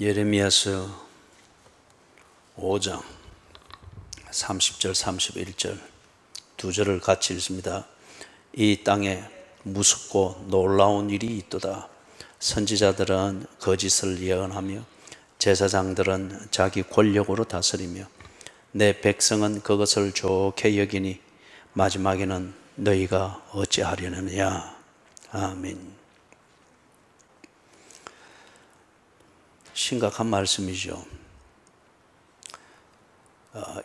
예레미야서 5장 30절 31절 두 절을 같이 읽습니다. 이 땅에 무섭고 놀라운 일이 있도다. 선지자들은 거짓을 예언하며 제사장들은 자기 권력으로 다스리며 내 백성은 그것을 좋게 여기니 마지막에는 너희가 어찌하려느냐. 아멘. 심각한 말씀이죠.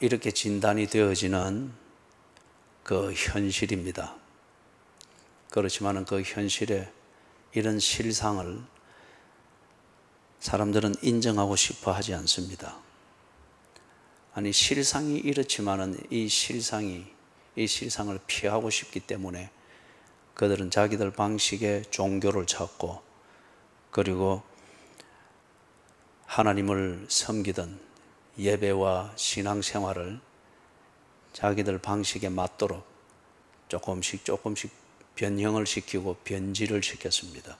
이렇게 진단이 되어지는 그 현실입니다. 그렇지만 그 현실에 이런 실상을 사람들은 인정하고 싶어 하지 않습니다. 아니, 실상이 이렇지만은 이 실상을 피하고 싶기 때문에 그들은 자기들 방식의 종교를 찾고, 그리고 하나님을 섬기던 예배와 신앙생활을 자기들 방식에 맞도록 조금씩 변형을 시키고 변질을 시켰습니다.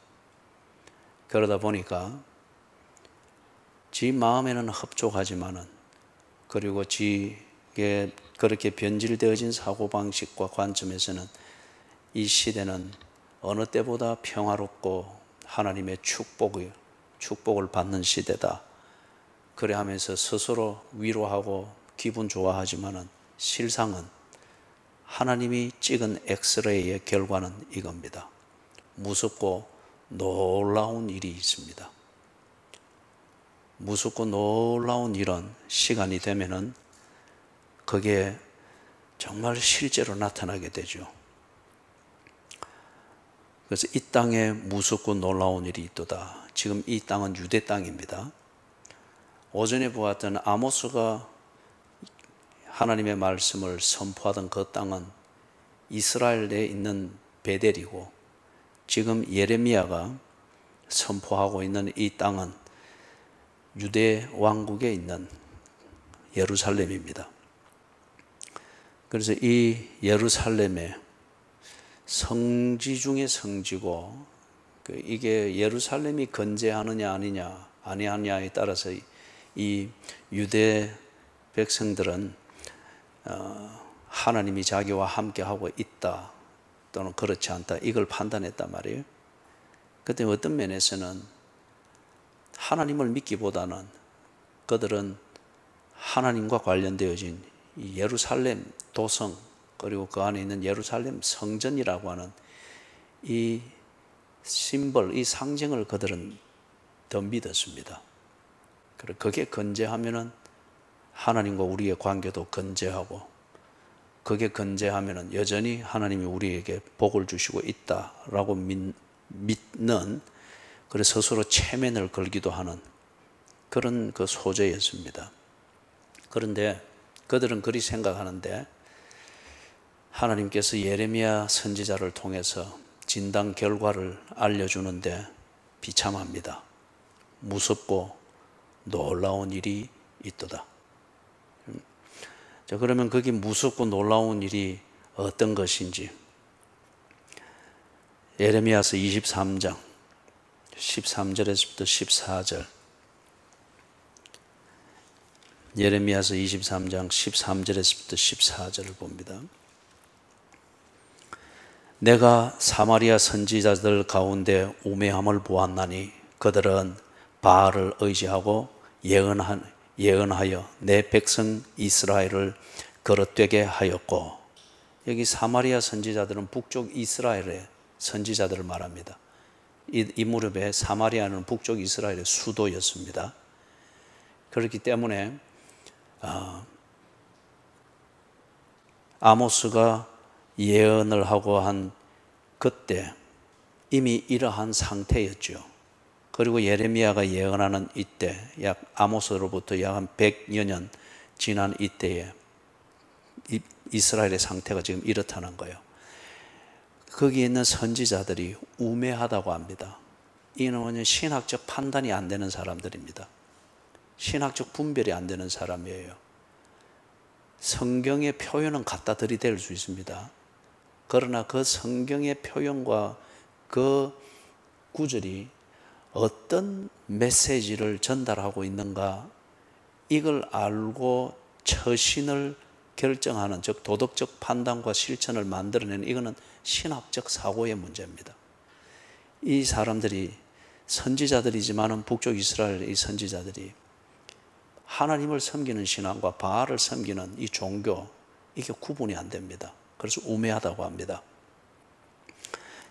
그러다 보니까 지 마음에는 흡족하지만은, 그리고 지게 그렇게 변질되어진 사고방식과 관점에서는 이 시대는 어느 때보다 평화롭고 하나님의 축복을 받는 시대다. 그래 하면서 스스로 위로하고 기분 좋아하지만은 실상은 하나님이 찍은 엑스레이의 결과는 이겁니다. 무섭고 놀라운 일이 있습니다. 무섭고 놀라운 일은 시간이 되면은 그게 정말 실제로 나타나게 되죠. 그래서 이 땅에 무섭고 놀라운 일이 있도다. 지금 이 땅은 유대 땅입니다. 오전에 보았던 아모스가 하나님의 말씀을 선포하던 그 땅은 이스라엘에 있는 베델이고, 지금 예레미야가 선포하고 있는 이 땅은 유대 왕국에 있는 예루살렘입니다. 그래서 이 예루살렘의 성지 중에 성지고, 이게 예루살렘이 건재하느냐 아니하느냐에 따라서 이 유대 백성들은 하나님이 자기와 함께하고 있다 또는 그렇지 않다, 이걸 판단했단 말이에요. 그때 어떤 면에서는 하나님을 믿기보다는 그들은 하나님과 관련되어진 이 예루살렘 도성, 그리고 그 안에 있는 예루살렘 성전이라고 하는 이 심벌, 이 상징을 그들은 더 믿었습니다. 그게 건재하면은 하나님과 우리의 관계도 건재하고, 그게 건재하면은 여전히 하나님이 우리에게 복을 주시고 있다라고 믿는, 그래서 스스로 체면을 걸기도 하는 그런 그 소재였습니다. 그런데 그들은 그리 생각하는데 하나님께서 예레미야 선지자를 통해서 진단 결과를 알려주는데 비참합니다. 무섭고 놀라운 일이 있도다. 자, 그러면 거기 무섭고 놀라운 일이 어떤 것인지, 예레미야서 23장 13절에서부터 14절, 예레미야서 23장 13절에서부터 14절을 봅니다. 내가 사마리아 선지자들 가운데 우매함을 보았나니 그들은 바알을 의지하고 예언하여 내 백성 이스라엘을 거릇되게 하였고, 여기 사마리아 선지자들은 북쪽 이스라엘의 선지자들을 말합니다. 이 무렵에 사마리아는 북쪽 이스라엘의 수도였습니다. 그렇기 때문에 아모스가 예언을 하고 한 그때 이미 이러한 상태였죠. 그리고 예레미야가 예언하는 이때, 약 아모스로부터 약 한 100여 년 지난 이때에 이스라엘의 상태가 지금 이렇다는 거예요. 거기에 있는 선지자들이 우매하다고 합니다. 이는 신학적 판단이 안 되는 사람들입니다. 신학적 분별이 안 되는 사람이에요. 성경의 표현은 갖다 들이댈 수 있습니다. 그러나 그 성경의 표현과 그 구절이 어떤 메시지를 전달하고 있는가, 이걸 알고 처신을 결정하는, 즉 도덕적 판단과 실천을 만들어내는, 이거는 신학적 사고의 문제입니다. 이 사람들이 선지자들이지만은 북쪽 이스라엘의 이 선지자들이 하나님을 섬기는 신앙과 바알을 섬기는 이 종교, 이게 구분이 안 됩니다. 그래서 우매하다고 합니다.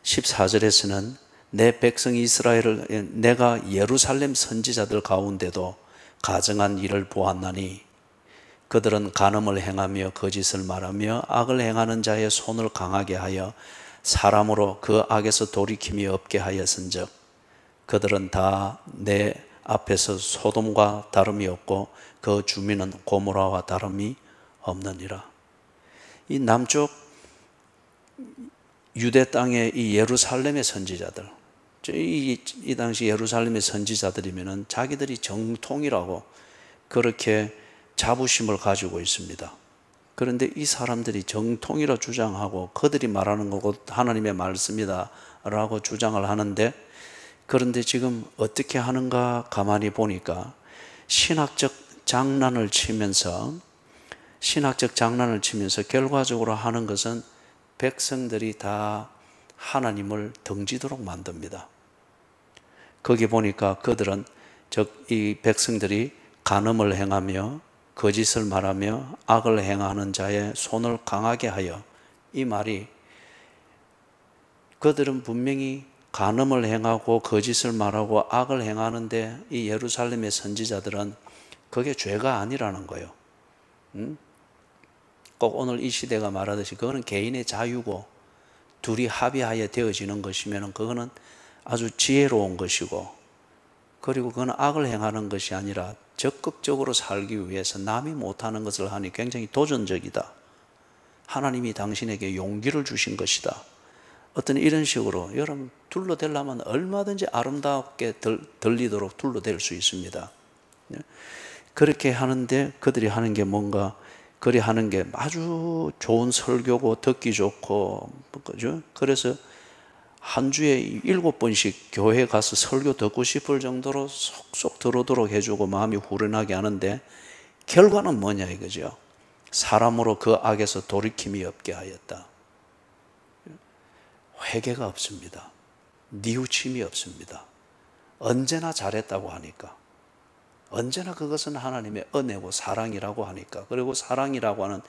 14절에서는 내 백성 이스라엘을 내가 예루살렘 선지자들 가운데도 가증한 일을 보았나니 그들은 간음을 행하며 거짓을 말하며 악을 행하는 자의 손을 강하게 하여 사람으로 그 악에서 돌이킴이 없게 하였은즉 그들은 다 내 앞에서 소돔과 다름이 없고 그 주민은 고모라와 다름이 없느니라. 이 남쪽 유대 땅의 이 예루살렘의 선지자들, 이 당시 예루살렘의 선지자들이면은 자기들이 정통이라고 그렇게 자부심을 가지고 있습니다. 그런데 이 사람들이 정통이라 주장하고 그들이 말하는 거고 하나님의 말씀이다 라고 주장을 하는데, 그런데 지금 어떻게 하는가 가만히 보니까 신학적 장난을 치면서 결과적으로 하는 것은 백성들이 다 하나님을 등지도록 만듭니다. 거기 보니까 그들은, 즉 이 백성들이 간음을 행하며 거짓을 말하며 악을 행하는 자의 손을 강하게 하여, 이 말이 그들은 분명히 간음을 행하고 거짓을 말하고 악을 행하는데 이 예루살렘의 선지자들은 그게 죄가 아니라는 거예요. 꼭 오늘 이 시대가 말하듯이 그거는 개인의 자유고 둘이 합의하에 되어지는 것이면 그거는 아주 지혜로운 것이고, 그리고 그건 악을 행하는 것이 아니라 적극적으로 살기 위해서 남이 못하는 것을 하니 굉장히 도전적이다. 하나님이 당신에게 용기를 주신 것이다. 어떤 이런 식으로 여러분 둘러대려면 얼마든지 아름답게 들리도록 둘러댈 수 있습니다. 그렇게 하는데 그들이 하는 게 뭔가, 그리 하는 게 아주 좋은 설교고 듣기 좋고, 그죠? 그래서 한 주에 7번씩 교회 가서 설교 듣고 싶을 정도로 속속 들어오도록 해주고 마음이 후련하게 하는데 결과는 뭐냐 이거죠. 사람으로 그 악에서 돌이킴이 없게 하였다. 회개가 없습니다. 뉘우침이 없습니다. 언제나 잘했다고 하니까, 언제나 그것은 하나님의 은혜고 사랑이라고 하니까, 그리고 사랑이라고 하는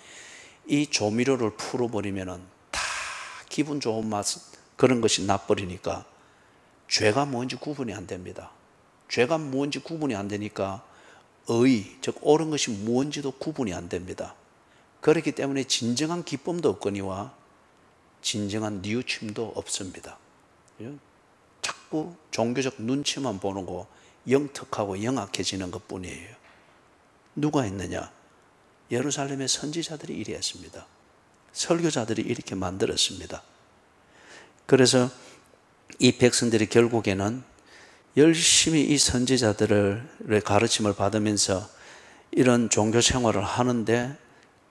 이 조미료를 풀어버리면은 다 기분 좋은 맛, 그런 것이 나버리니까 죄가 뭔지 구분이 안 됩니다. 죄가 뭔지 구분이 안 되니까 의, 즉 옳은 것이 뭔지도 구분이 안 됩니다. 그렇기 때문에 진정한 기쁨도 없거니와 진정한 뉘우침도 없습니다. 자꾸 종교적 눈치만 보는 거, 영특하고 영악해지는 것뿐이에요. 누가 했느냐? 예루살렘의 선지자들이 이래 했습니다. 설교자들이 이렇게 만들었습니다. 그래서 이 백성들이 결국에는 열심히 이 선지자들의 가르침을 받으면서 이런 종교 생활을 하는데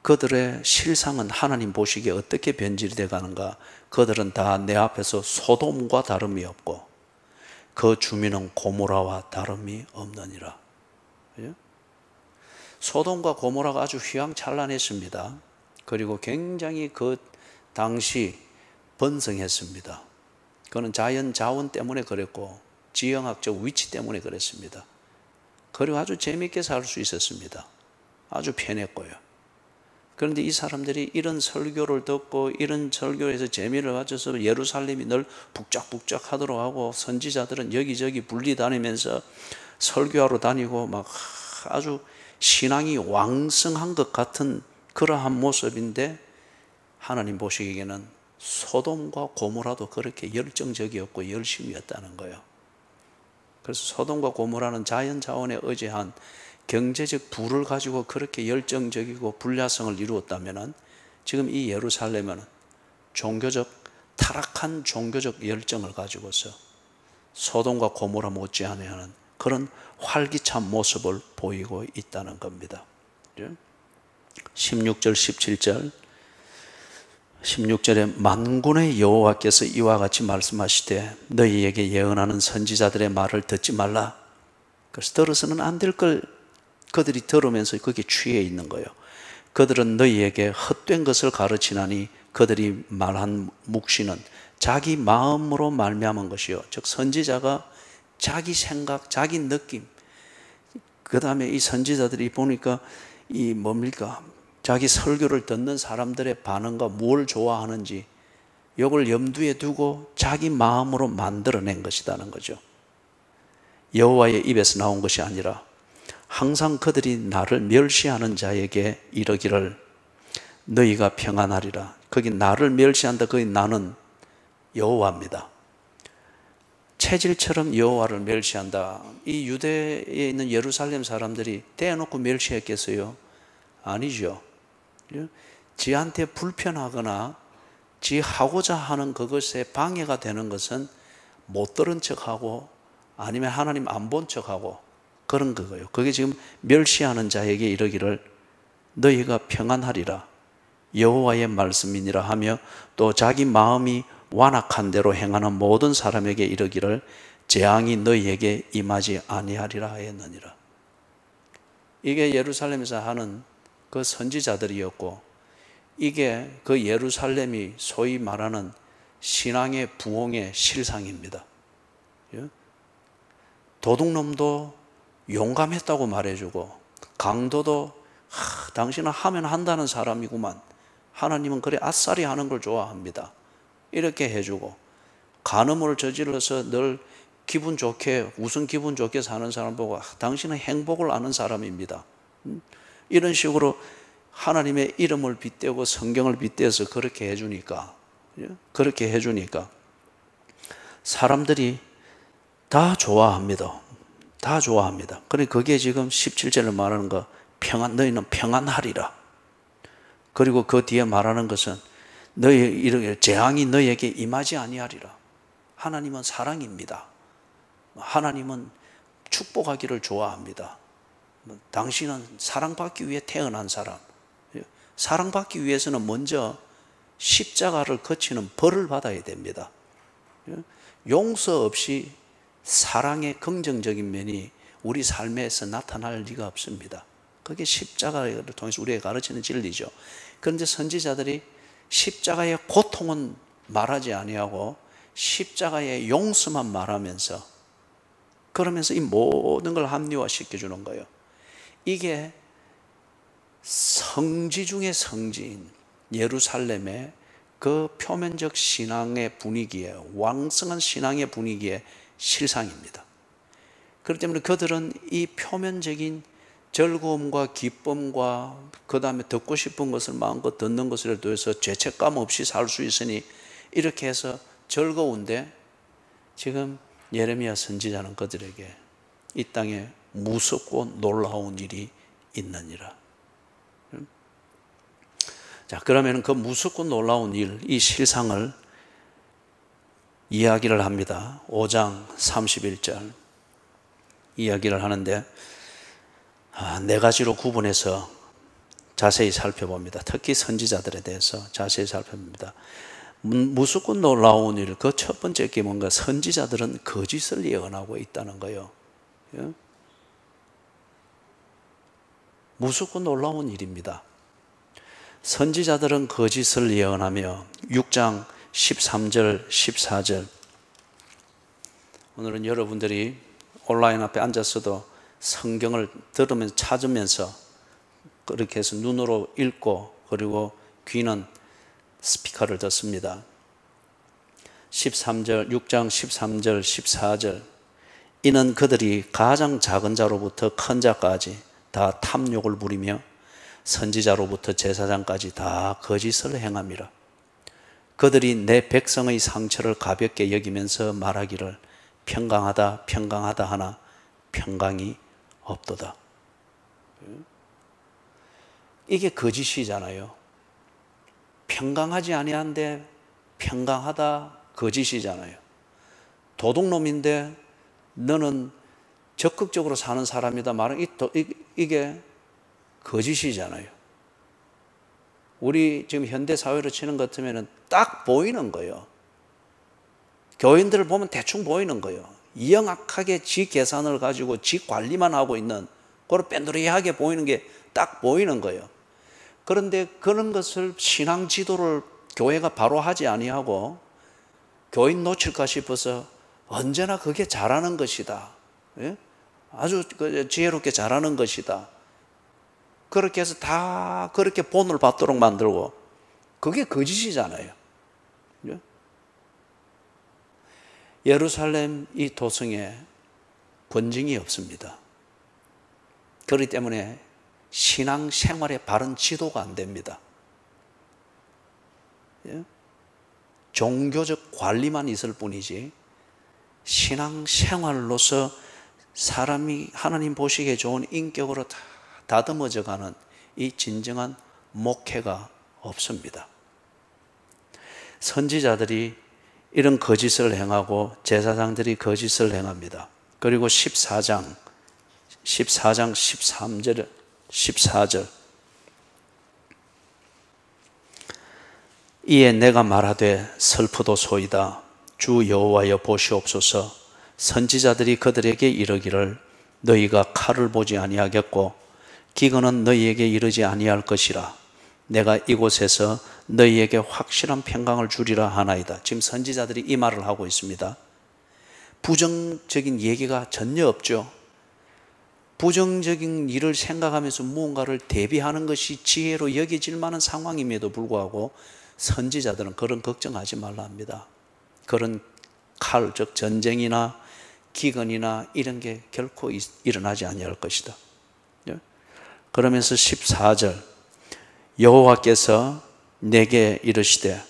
그들의 실상은 하나님 보시기에 어떻게 변질이 되어 가는가? 그들은 다 내 앞에서 소돔과 다름이 없고 그 주민은 고모라와 다름이 없느니라. 소돔과 고모라가 아주 휘황찬란했습니다. 그리고 굉장히 그 당시 번성했습니다. 그는 자연 자원 때문에 그랬고 지형학적 위치 때문에 그랬습니다. 그리고 아주 재미있게 살 수 있었습니다. 아주 편했고요. 그런데 이 사람들이 이런 설교를 듣고 이런 설교에서 재미를 가져서 예루살렘이 늘 북적북적 하도록 하고 선지자들은 여기저기 분리 다니면서 설교하러 다니고 막 아주 신앙이 왕성한 것 같은 그러한 모습인데, 하나님 보시기에는 소돔과 고모라도 그렇게 열정적이었고 열심이었다는 거예요. 그래서 소돔과 고모라는 자연 자원에 의지한 경제적 부를 가지고 그렇게 열정적이고 불야성을 이루었다면, 지금 이 예루살렘은 타락한 종교적 열정을 가지고서 소돔과 고모라 못지않은 그런 활기찬 모습을 보이고 있다는 겁니다. 16절 17절 16절에 만군의 여호와께서 이와 같이 말씀하시되 너희에게 예언하는 선지자들의 말을 듣지 말라. 그래서 들어서는 안 될 걸 그들이 들으면서 거기에 취해 있는 거예요. 그들은 너희에게 헛된 것을 가르치나니 그들이 말한 묵시는 자기 마음으로 말미암은 것이요, 즉 선지자가 자기 생각, 자기 느낌, 그 다음에 이 선지자들이 보니까 이 뭡니까? 자기 설교를 듣는 사람들의 반응과 뭘 좋아하는지 이걸 염두에 두고 자기 마음으로 만들어낸 것이라는 거죠. 여호와의 입에서 나온 것이 아니라 항상 그들이 나를 멸시하는 자에게 이르기를 너희가 평안하리라. 거기 나를 멸시한다. 거기 나는 여호와입니다. 체질처럼 여호와를 멸시한다. 이 유대에 있는 예루살렘 사람들이 대놓고 멸시했겠어요? 아니죠. 지한테 불편하거나 지 하고자 하는 그것에 방해가 되는 것은 못 들은 척하고 아니면 하나님 안 본 척하고 그런 거예요. 그게 지금 멸시하는 자에게 이르기를 너희가 평안하리라 여호와의 말씀이니라 하며, 또 자기 마음이 완악한 대로 행하는 모든 사람에게 이르기를 재앙이 너희에게 임하지 아니하리라 하였느니라. 이게 예루살렘에서 하는 그 선지자들이었고, 이게 그 예루살렘이 소위 말하는 신앙의 부흥의 실상입니다. 도둑놈도 용감했다고 말해주고, 강도도 당신은 하면 한다는 사람이구만, 하나님은 그래 아싸리 하는 걸 좋아합니다, 이렇게 해주고, 간음을 저질러서 늘 기분 좋게, 무슨 기분 좋게 사는 사람 보고 당신은 행복을 아는 사람입니다, 이런 식으로 하나님의 이름을 빗대고 성경을 빗대서 그렇게 해주니까 사람들이 다 좋아합니다. 다 좋아합니다. 그러니까 거기에 지금 17절을 말하는 거, 너희는 평안하리라. 그리고 그 뒤에 말하는 것은 너희 이렇게 재앙이 너희에게 임하지 아니하리라. 하나님은 사랑입니다. 하나님은 축복하기를 좋아합니다. 당신은 사랑받기 위해 태어난 사람. 사랑받기 위해서는 먼저 십자가를 거치는 벌을 받아야 됩니다. 용서 없이 사랑의 긍정적인 면이 우리 삶에서 나타날 리가 없습니다. 그게 십자가를 통해서 우리에게 가르치는 진리죠. 그런데 선지자들이 십자가의 고통은 말하지 아니하고 십자가의 용서만 말하면서, 그러면서 이 모든 걸 합리화시켜 주는 거예요. 이게 성지 중의 성지인 예루살렘의 그 표면적 신앙의 분위기에, 왕성한 신앙의 분위기의 실상입니다. 그렇기 때문에 그들은 이 표면적인 즐거움과 기쁨과 그 다음에 듣고 싶은 것을 마음껏 듣는 것을 통해서 죄책감 없이 살 수 있으니 이렇게 해서 즐거운데, 지금 예레미야 선지자는 그들에게 이 땅에 무섭고 놀라운 일이 있느니라. 자, 그러면 그 무섭고 놀라운 일, 이 실상을 이야기를 합니다. 5장 31절 이야기를 하는데, 네 가지로 구분해서 자세히 살펴봅니다. 특히 선지자들에 대해서 자세히 살펴봅니다. 무섭고 놀라운 일, 그 첫 번째 게 뭔가, 선지자들은 거짓을 예언하고 있다는 거예요. 무섭고 놀라운 일입니다. 선지자들은 거짓을 예언하며, 6장 13절 14절, 오늘은 여러분들이 온라인 앞에 앉았어도 성경을 들으면서 찾으면서 그렇게 해서 눈으로 읽고, 그리고 귀는 스피커를 듣습니다. 13절, 6장 13절 14절, 이는 그들이 가장 작은 자로부터 큰 자까지 다 탐욕을 부리며 선지자로부터 제사장까지 다 거짓을 행함이라. 그들이 내 백성의 상처를 가볍게 여기면서 말하기를 평강하다 평강하다 하나 평강이 없도다. 이게 거짓이잖아요. 평강하지 아니한데 평강하다, 거짓이잖아요. 도둑놈인데 너는 적극적으로 사는 사람이다 말은 이게 거짓이잖아요. 우리 지금 현대 사회로 치는 것 같으면 딱 보이는 거예요. 교인들을 보면 대충 보이는 거예요. 영악하게 지 계산을 가지고 지 관리만 하고 있는, 그런 뺀두리하게 보이는 게 딱 보이는 거예요. 그런데 그런 것을 신앙 지도를 교회가 바로 하지 아니하고 교인 놓칠까 싶어서 언제나 그게 잘하는 것이다. 예? 아주 지혜롭게 잘하는 것이다. 그렇게 해서 다 그렇게 본을 받도록 만들고, 그게 거짓이잖아요. 예? 예루살렘 이 도성에 권징이 없습니다. 그렇기 때문에 신앙 생활에 바른 지도가 안 됩니다. 예? 종교적 관리만 있을 뿐이지 신앙 생활로서 사람이 하나님 보시기에 좋은 인격으로 다 다듬어져 가는 이 진정한 목회가 없습니다. 선지자들이 이런 거짓을 행하고 제사장들이 거짓을 행합니다. 그리고 14장 13절 14절 이에 내가 말하되 슬프도소이다. 주 여호와여 보시옵소서. 선지자들이 그들에게 이르기를 너희가 칼을 보지 아니하겠고 기근은 너희에게 이르지 아니할 것이라. 내가 이곳에서 너희에게 확실한 평강을 주리라 하나이다. 지금 선지자들이 이 말을 하고 있습니다. 부정적인 얘기가 전혀 없죠. 부정적인 일을 생각하면서 무언가를 대비하는 것이 지혜로 여겨질 만한 상황임에도 불구하고 선지자들은 그런 걱정하지 말라 합니다. 그런 칼, 즉 전쟁이나 기근이나 이런 게 결코 일어나지 아니할 것이다. 그러면서 14절 여호와께서 내게 이르시되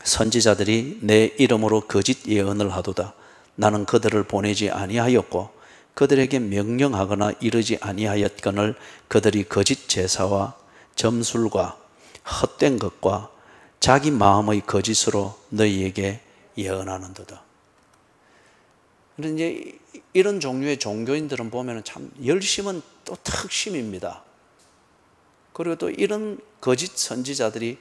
선지자들이 내 이름으로 거짓 예언을 하도다. 나는 그들을 보내지 아니하였고 그들에게 명령하거나 이르지 아니하였거늘 그들이 거짓 제사와 점술과 헛된 것과 자기 마음의 거짓으로 너희에게 예언하는도다. 그런데 이제 이런 종류의 종교인들은 보면 참 열심은 또 특심입니다. 그리고 또 이런 거짓 선지자들이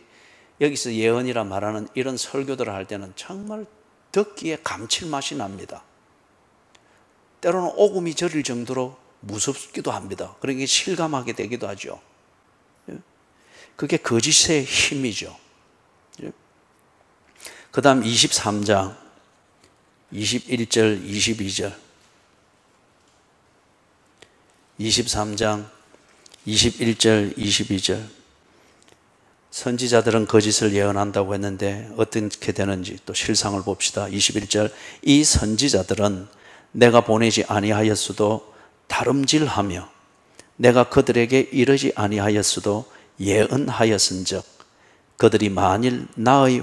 여기서 예언이라 말하는 이런 설교들을 할 때는 정말 듣기에 감칠맛이 납니다. 때로는 오금이 저릴 정도로 무섭기도 합니다. 그러니까 실감하게 되기도 하죠. 그게 거짓의 힘이죠. 그 다음 23장 21절 22절 23장 21절 22절 선지자들은 거짓을 예언한다고 했는데 어떻게 되는지 또 실상을 봅시다. 21절 이 선지자들은 내가 보내지 아니하였어도 다름질하며 내가 그들에게 이르지 아니하였어도 예언하였은즉 그들이 만일 나의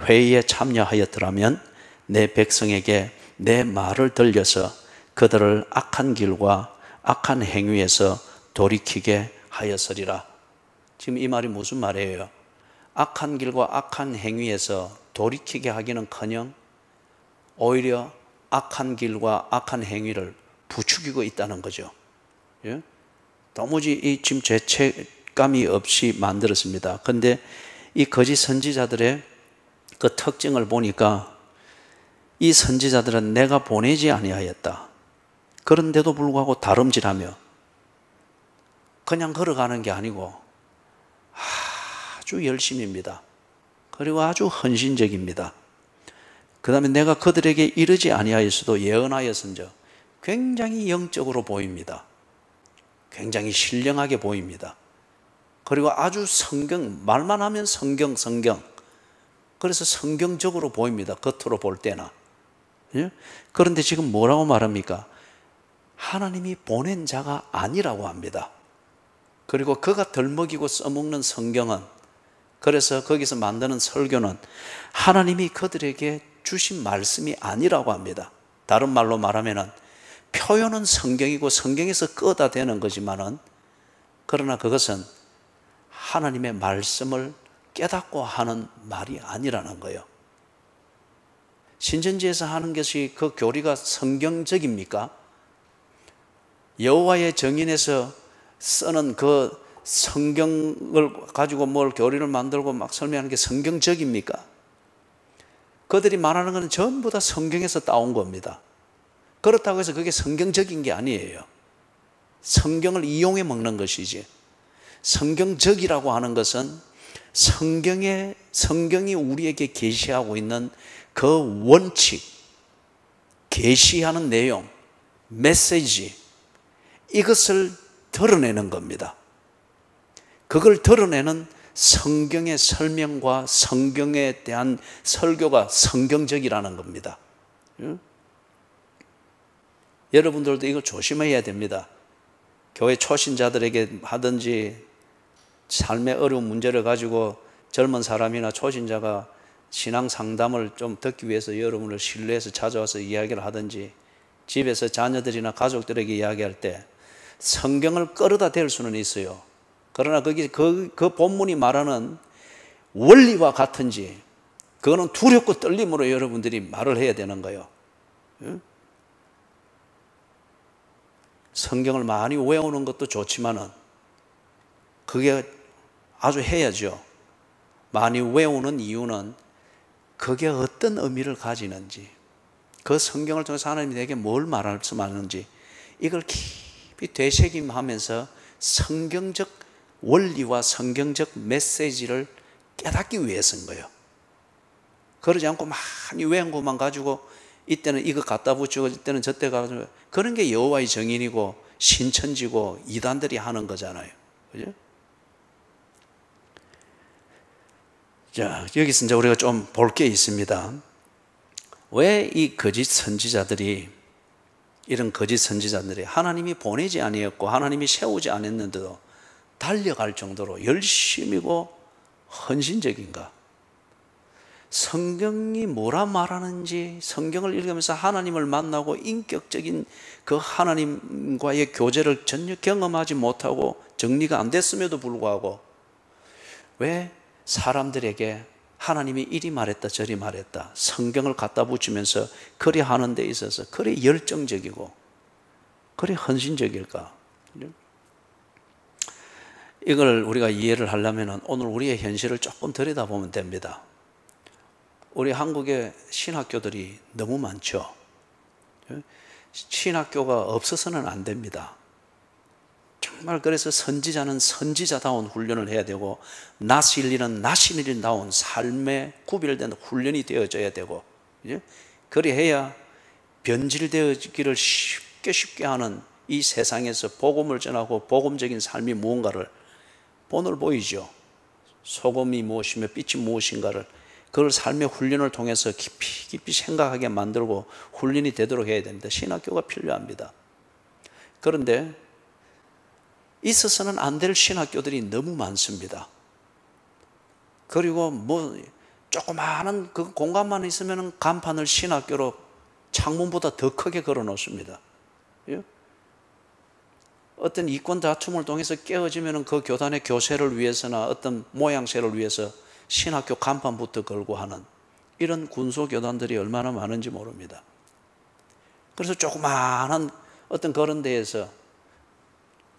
회의에 참여하였더라면 내 백성에게 내 말을 들려서 그들을 악한 길과 악한 행위에서 돌이키게 하였으리라. 지금 이 말이 무슨 말이에요? 악한 길과 악한 행위에서 돌이키게 하기는커녕 오히려 악한 길과 악한 행위를 부추기고 있다는 거죠. 예? 도무지 이 지금 죄책감이 없이 만들었습니다. 그런데 이 거짓 선지자들의 그 특징을 보니까 이 선지자들은 내가 보내지 아니하였다. 그런데도 불구하고 다름질하며 그냥 걸어가는 게 아니고 아주 열심입니다. 그리고 아주 헌신적입니다. 그 다음에 내가 그들에게 이르지 아니하였어도 예언하였은즉 굉장히 영적으로 보입니다. 굉장히 신령하게 보입니다. 그리고 아주 말만 하면 성경. 그래서 성경적으로 보입니다. 겉으로 볼 때나. 예? 그런데 지금 뭐라고 말합니까? 하나님이 보낸 자가 아니라고 합니다. 그리고 그가 덜먹이고 써먹는 성경은, 그래서 거기서 만드는 설교는 하나님이 그들에게 주신 말씀이 아니라고 합니다. 다른 말로 말하면 표현은 성경이고 성경에서 끄다 대는 거지만은, 그러나 그것은 하나님의 말씀을 깨닫고 하는 말이 아니라는 거예요. 신천지에서 하는 것이 그 교리가 성경적입니까? 여호와의 정인에서 쓰는 그 성경을 가지고 뭘 교리를 만들고 막 설명하는 게 성경적입니까? 그들이 말하는 것은 전부 다 성경에서 따온 겁니다. 그렇다고 해서 그게 성경적인 게 아니에요. 성경을 이용해 먹는 것이지. 성경적이라고 하는 것은 성경이 우리에게 계시하고 있는 그 원칙, 계시하는 내용, 메시지, 이것을 드러내는 겁니다. 그걸 드러내는 성경의 설명과 성경에 대한 설교가 성경적이라는 겁니다. 여러분들도 이거 조심해야 됩니다. 교회 초신자들에게 하든지 삶의 어려운 문제를 가지고 젊은 사람이나 초신자가 신앙 상담을 좀 듣기 위해서 여러분을 신뢰해서 찾아와서 이야기를 하든지 집에서 자녀들이나 가족들에게 이야기할 때 성경을 끌어다 댈 수는 있어요. 그러나 그 본문이 말하는 원리와 같은지 그거는 두렵고 떨림으로 여러분들이 말을 해야 되는 거예요. 성경을 많이 외우는 것도 좋지만은 그게 아주 해야죠. 많이 외우는 이유는 그게 어떤 의미를 가지는지, 그 성경을 통해서 하나님이 내게 뭘 말씀하는지 이걸 깊이 되새김하면서 성경적 원리와 성경적 메시지를 깨닫기 위해서인 거예요. 그러지 않고 많이 외운 것만 가지고 이때는 이거 갖다 붙이고 이때는 저때 가지고, 그런 게 여호와의 정인이고 신천지고 이단들이 하는 거잖아요. 그죠? 자, 여기서 이제 우리가 좀 볼 게 있습니다. 왜 이 거짓 선지자들이, 이런 거짓 선지자들이 하나님이 보내지 아니었고 하나님이 세우지 않았는데도 달려갈 정도로 열심이고 헌신적인가? 성경이 뭐라 말하는지 성경을 읽으면서 하나님을 만나고 인격적인 그 하나님과의 교제를 전혀 경험하지 못하고 정리가 안 됐음에도 불구하고 왜 사람들에게 하나님이 이리 말했다 저리 말했다 성경을 갖다 붙이면서 그리 하는 데 있어서 그리 열정적이고 그리 헌신적일까? 이걸 우리가 이해를 하려면 오늘 우리의 현실을 조금 들여다보면 됩니다. 우리 한국의 신학교들이 너무 많죠. 신학교가 없어서는 안 됩니다. 정말 그래서 선지자는 선지자다운 훈련을 해야 되고 나실리는 나실리다운 삶에 구별된 훈련이 되어져야 되고, 그리해야 변질되어지기를 쉽게 하는 이 세상에서 복음을 전하고 복음적인 삶이 무언가를 본을 보이죠. 소금이 무엇이며 빛이 무엇인가를 그걸 삶의 훈련을 통해서 깊이 생각하게 만들고 훈련이 되도록 해야 됩니다. 신학교가 필요합니다. 그런데 있어서는 안 될 신학교들이 너무 많습니다. 그리고 조그마한 그 공간만 있으면 간판을 신학교로 창문보다 더 크게 걸어 놓습니다. 어떤 이권 다툼을 통해서 깨어지면 그 교단의 교세를 위해서나 어떤 모양새를 위해서 신학교 간판부터 걸고 하는 이런 군소교단들이 얼마나 많은지 모릅니다. 그래서 조그마한 어떤 그런 데에서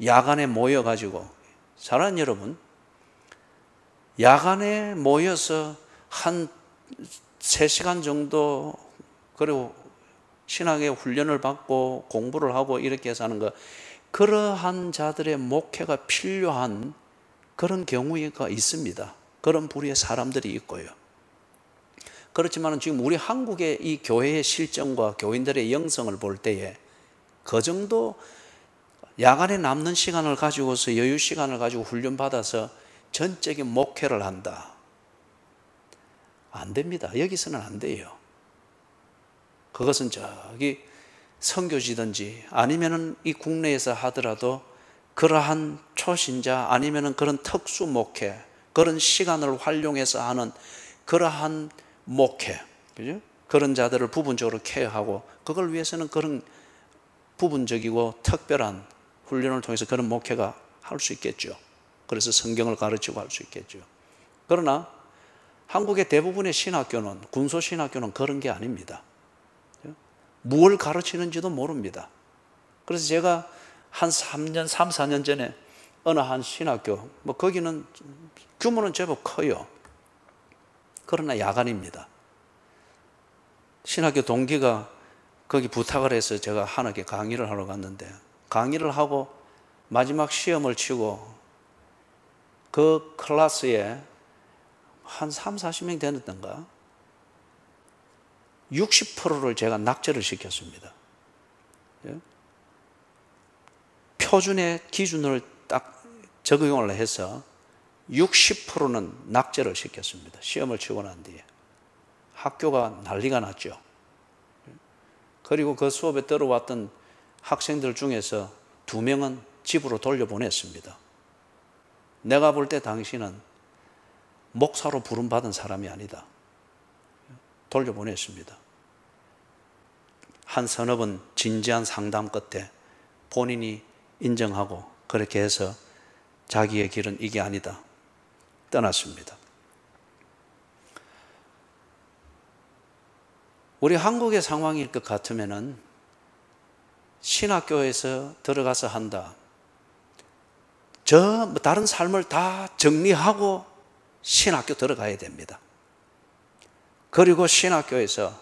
야간에 모여가지고, 사랑하는 여러분, 야간에 모여서 한 3시간 정도 그리고 신학의 훈련을 받고 공부를 하고 이렇게 해서 하는 거, 그러한 자들의 목회가 필요한 그런 경우가 있습니다. 그런 부류의 사람들이 있고요. 그렇지만 지금 우리 한국의 이 교회의 실정과 교인들의 영성을 볼 때에 그 정도 야간에 남는 시간을 가지고서 여유 시간을 가지고 훈련받아서 전적인 목회를 한다. 안 됩니다. 여기서는 안 돼요. 그것은 저기 선교지든지 아니면은 이 국내에서 하더라도 그러한 초신자 아니면은 그런 특수 목회, 그런 시간을 활용해서 하는 그러한 목회, 그죠? 그런 자들을 부분적으로 케어하고 그걸 위해서는 그런 부분적이고 특별한 훈련을 통해서 그런 목회가 할 수 있겠죠. 그래서 성경을 가르치고 할 수 있겠죠. 그러나 한국의 대부분의 신학교는, 군소신학교는 그런 게 아닙니다. 무엇을 가르치는지도 모릅니다. 그래서 제가 한 3, 4년 전에 어느 한 신학교, 뭐 거기는 규모는 제법 커요. 그러나 야간입니다. 신학교 동기가 거기 부탁을 해서 제가 한학에 강의를 하러 갔는데, 강의를 하고 마지막 시험을 치고 그 클래스에 한 3, 40명 되었던가 60%를 제가 낙제를 시켰습니다. 표준의 기준을 딱 적용을 해서 60%는 낙제를 시켰습니다. 시험을 치고 난 뒤에. 학교가 난리가 났죠. 그리고 그 수업에 들어왔던 학생들 중에서 2명은 집으로 돌려보냈습니다. 내가 볼 때 당신은 목사로 부름받은 사람이 아니다. 돌려보냈습니다. 한 서너 번 진지한 상담 끝에 본인이 인정하고 그렇게 해서 자기의 길은 이게 아니다. 떠났습니다. 우리 한국의 상황일 것 같으면은 신학교에서 들어가서 한다. 다른 삶을 다 정리하고 신학교 들어가야 됩니다. 그리고 신학교에서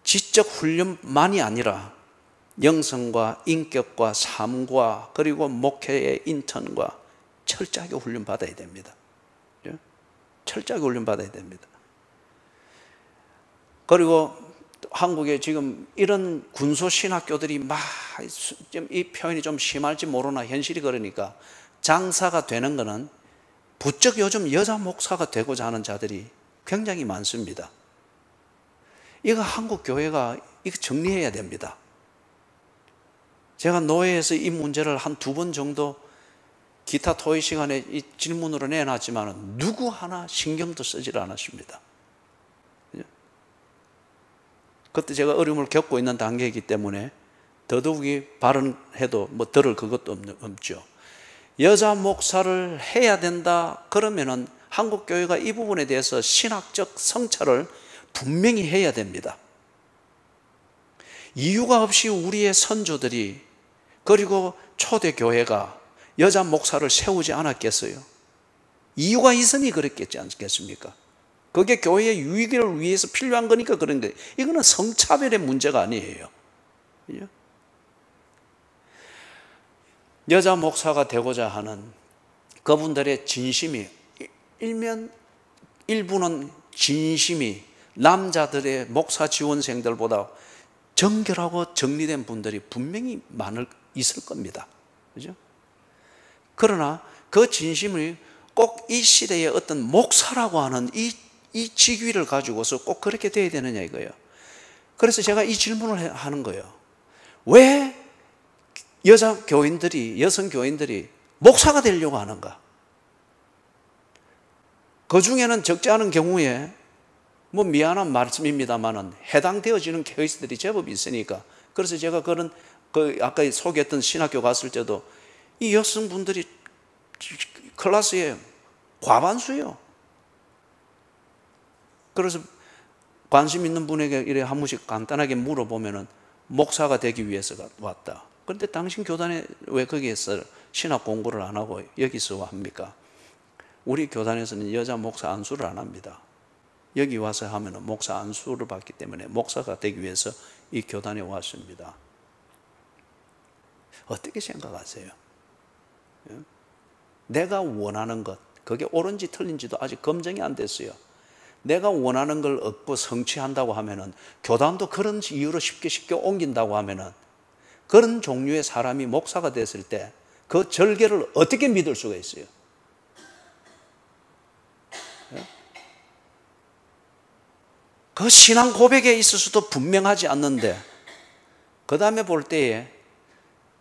지적 훈련만이 아니라 영성과 인격과 삶과 그리고 목회의 인턴과 철저하게 훈련 받아야 됩니다. 철저하게 훈련 받아야 됩니다. 그리고 한국에 지금 이런 군소 신학교들이 이 표현이 좀 심할지 모르나 현실이 그러니까 장사가 되는 거는 부쩍 요즘 여자 목사가 되고자 하는 자들이 굉장히 많습니다. 이거 한국 교회가 이거 정리해야 됩니다. 제가 노회에서 이 문제를 한 2번 정도 기타 토의 시간에 이 질문으로 내놨지만 누구 하나 신경도 쓰질 않았습니다. 그때 제가 어려움을 겪고 있는 단계이기 때문에 더더욱이 발언해도 뭐 들을 그것도 없죠. 여자 목사를 해야 된다 그러면은 한국 교회가 이 부분에 대해서 신학적 성찰을 분명히 해야 됩니다. 이유가 없이 우리의 선조들이 그리고 초대 교회가 여자 목사를 세우지 않았겠어요? 이유가 있으니 그랬겠지 않겠습니까? 그게 교회의 유익을 위해서 필요한 거니까 그런 거예요. 이거는 성차별의 문제가 아니에요. 여자 목사가 되고자 하는 그분들의 진심이 일부는 진심이 남자들의 목사 지원생들보다 정결하고 정리된 분들이 분명히 있을 겁니다. 그죠? 그러나 그 진심을 꼭 이 시대의 어떤 목사라고 하는 이 직위를 가지고서 꼭 그렇게 돼야 되느냐 이거예요. 그래서 제가 이 질문을 하는 거예요. 왜 여성 교인들이 목사가 되려고 하는가? 그 중에는 적지 않은 경우에 뭐 미안한 말씀입니다만은 해당되어지는 케이스들이 제법 있으니까. 그래서 제가 아까 소개했던 신학교 갔을 때도 이 여성분들이 클래스에 과반수예요. 그래서 관심 있는 분에게 이래 한 번씩 간단하게 물어보면은 목사가 되기 위해서 왔다. 그런데 당신 교단에 왜 거기에서 신학 공부를 안 하고 여기서 합니까? 우리 교단에서는 여자 목사 안수를 안 합니다. 여기 와서 하면은 목사 안수를 받기 때문에 목사가 되기 위해서 이 교단에 왔습니다. 어떻게 생각하세요? 내가 원하는 것, 그게 옳은지 틀린지도 아직 검증이 안 됐어요. 내가 원하는 걸 얻고 성취한다고 하면은 교단도 그런 이유로 쉽게 옮긴다고 하면은 그런 종류의 사람이 목사가 됐을 때 그 절개를 어떻게 믿을 수가 있어요? 그 신앙 고백에 있어서도 분명하지 않는데 그 다음에 볼 때에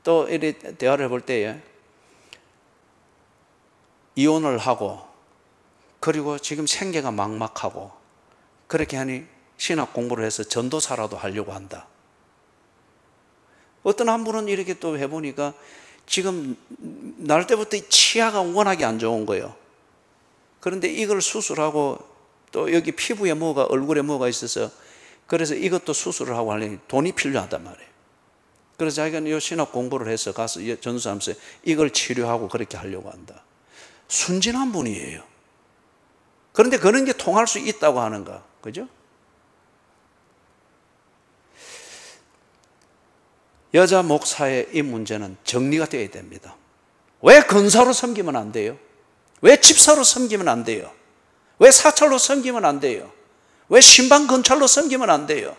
또 이렇게 대화를 해볼 때에 이혼을 하고 그리고 지금 생계가 막막하고 그렇게 하니 신학 공부를 해서 전도사라도 하려고 한다. 어떤 한 분은 이렇게 또 해보니까 지금 날 때부터 치아가 워낙에 안 좋은 거예요. 그런데 이걸 수술하고 또 여기 피부에 얼굴에 뭐가 있어서 그래서 이것도 수술을 하고 하려니 돈이 필요하단 말이에요. 그래서 자기가 이 신학 공부를 해서 가서 전수하면서 이걸 치료하고 그렇게 하려고 한다. 순진한 분이에요. 그런데 그런 게 통할 수 있다고 하는가? 그죠? 여자 목사의 이 문제는 정리가 되어야 됩니다. 왜 근사로 섬기면 안 돼요? 왜 집사로 섬기면 안 돼요? 왜 사찰로 섬기면 안 돼요? 왜 신방 건찰로 섬기면 안 돼요?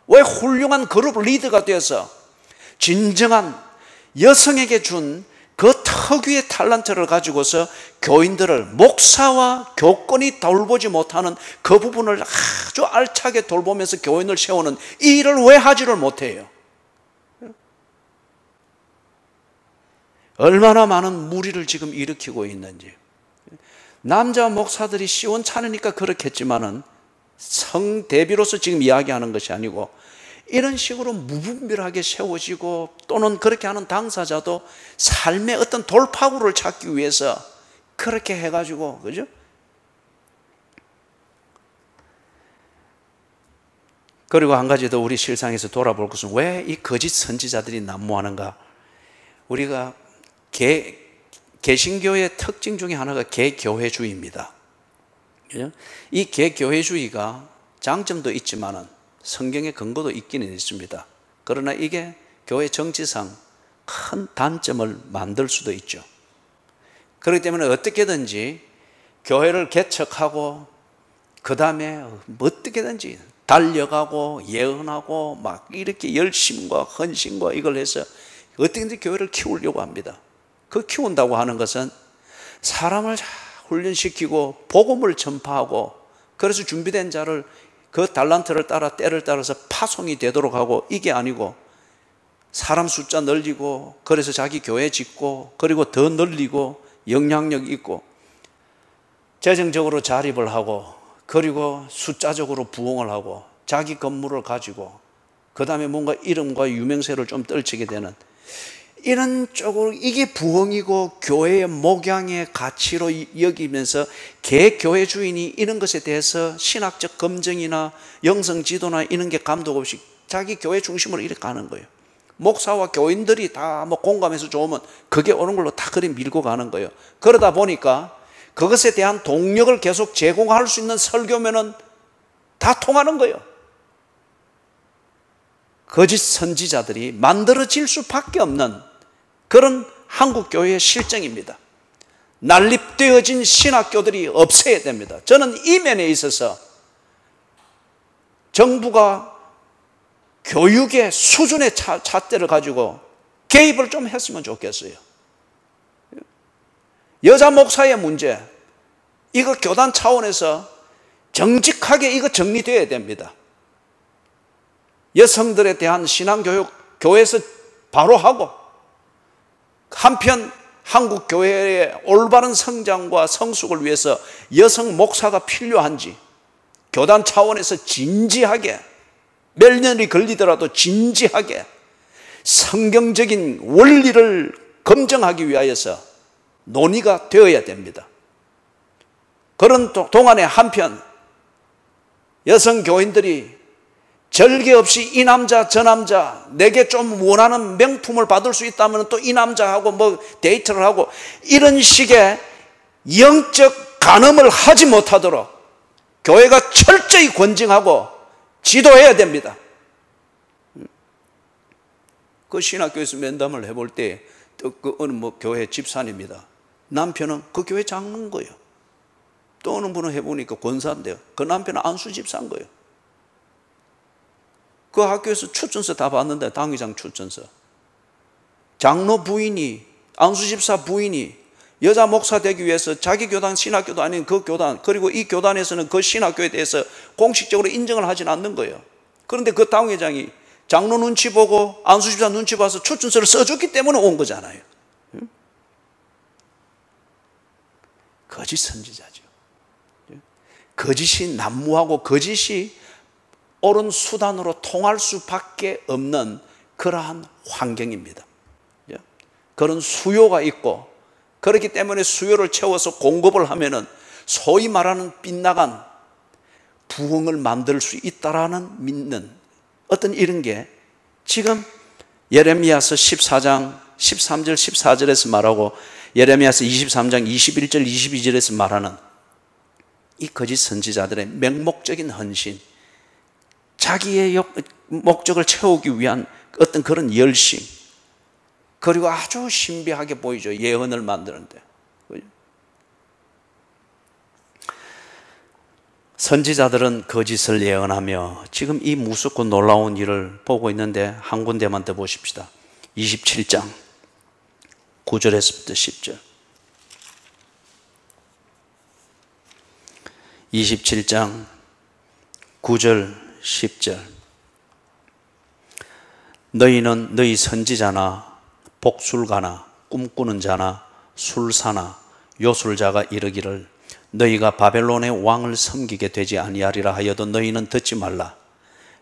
왜 훌륭한 그룹 리더가 되어서 진정한 여성에게 준 그 특유의 탤런트를 가지고서 교인들을 목사와 교권이 돌보지 못하는 그 부분을 아주 알차게 돌보면서 교인을 세우는 이 일을 왜 하지를 못해요? 얼마나 많은 무리를 지금 일으키고 있는지. 남자 목사들이 시원찮으니까 그렇겠지만은 성대비로서 지금 이야기하는 것이 아니고 이런 식으로 무분별하게 세워지고 또는 그렇게 하는 당사자도 삶의 어떤 돌파구를 찾기 위해서 그렇게 해가지고, 그죠? 그리고 한 가지 더 우리 실상에서 돌아볼 것은 왜 이 거짓 선지자들이 난무하는가? 우리가 개신교의 특징 중에 하나가 개교회주의입니다. 그죠? 이 개교회주의가 장점도 있지만은 성경의 근거도 있기는 있습니다. 그러나 이게 교회 정치상 큰 단점을 만들 수도 있죠. 그렇기 때문에 어떻게든지 교회를 개척하고 그 다음에 어떻게든지 달려가고 예언하고 막 이렇게 열심과 헌신과 이걸 해서 어떻게든지 교회를 키우려고 합니다. 그 키운다고 하는 것은 사람을 훈련시키고 복음을 전파하고 그래서 준비된 자를 그 달란트를 따라 때를 따라서 파송이 되도록 하고 이게 아니고 사람 숫자 늘리고 그래서 자기 교회 짓고 그리고 더 늘리고 영향력 있고 재정적으로 자립을 하고 그리고 숫자적으로 부흥을 하고 자기 건물을 가지고 그 다음에 뭔가 이름과 유명세를 좀 떨치게 되는 이런 쪽으로 이게 부흥이고 교회의 목양의 가치로 여기면서 개교회 주인이 이런 것에 대해서 신학적 검증이나 영성 지도나 이런 게 감독 없이 자기 교회 중심으로 이렇게 가는 거예요. 목사와 교인들이 다 뭐 공감해서 좋으면 그게 옳은 걸로 다 그리 밀고 가는 거예요. 그러다 보니까 그것에 대한 동력을 계속 제공할 수 있는 설교면은 다 통하는 거예요. 거짓 선지자들이 만들어질 수밖에 없는 그런 한국교회의 실정입니다. 난립되어진 신학교들이 없어야 됩니다. 저는 이 면에 있어서 정부가 교육의 수준의 잣대를 가지고 개입을 좀 했으면 좋겠어요. 여자 목사의 문제, 이거 교단 차원에서 정직하게 이거 정리되어야 됩니다. 여성들에 대한 신앙교육 교회에서 바로 하고 한편 한국 교회의 올바른 성장과 성숙을 위해서 여성 목사가 필요한지 교단 차원에서 진지하게 몇 년이 걸리더라도 진지하게 성경적인 원리를 검증하기 위하여서 논의가 되어야 됩니다. 그런 동안에 한편 여성 교인들이 절개 없이 이 남자 저 남자 내게 좀 원하는 명품을 받을 수 있다면 또 이 남자하고 뭐 데이트를 하고 이런 식의 영적 간음을 하지 못하도록 교회가 철저히 권징하고 지도해야 됩니다. 그 신학교에서 면담을 해볼 때 그 어느 뭐 교회 집사입니다. 남편은 그 교회 장로인 거예요. 또 어느 분은 해보니까 권사인데요. 그 남편은 안수 집사인 거예요. 그 학교에서 추천서 다 받는데 당회장 추천서. 장로 부인이 안수 집사 부인이 여자 목사 되기 위해서 자기 교단 신학교도 아닌 그 교단 그리고 이 교단에서는 그 신학교에 대해서 공식적으로 인정을 하진 않는 거예요. 그런데 그 당회장이 장로 눈치 보고 안수 집사 눈치 봐서 추천서를 써줬기 때문에 온 거잖아요. 거짓 선지자죠. 거짓이 난무하고 거짓이 옳은 수단으로 통할 수밖에 없는 그러한 환경입니다. 그런 수요가 있고 그렇기 때문에 수요를 채워서 공급을 하면은 소위 말하는 빗나간 부흥을 만들 수 있다라는 믿는 어떤 이런 게 지금 예레미야서 14장 13절 14절에서 말하고 예레미야서 23장 21절 22절에서 말하는 이 거짓 선지자들의 맹목적인 헌신, 자기의 목적을 채우기 위한 어떤 그런 열심, 그리고 아주 신비하게 보이죠. 예언을 만드는데. 선지자들은 거짓을 예언하며 지금 이 무섭고 놀라운 일을 보고 있는데 한 군데만 더 보십시다. 27장 9절에서부터 10절. 27장 9절 10절. 너희는 너희 선지자나 복술가나 꿈꾸는 자나 술사나 요술자가 이르기를 너희가 바벨론의 왕을 섬기게 되지 아니하리라 하여도 너희는 듣지 말라.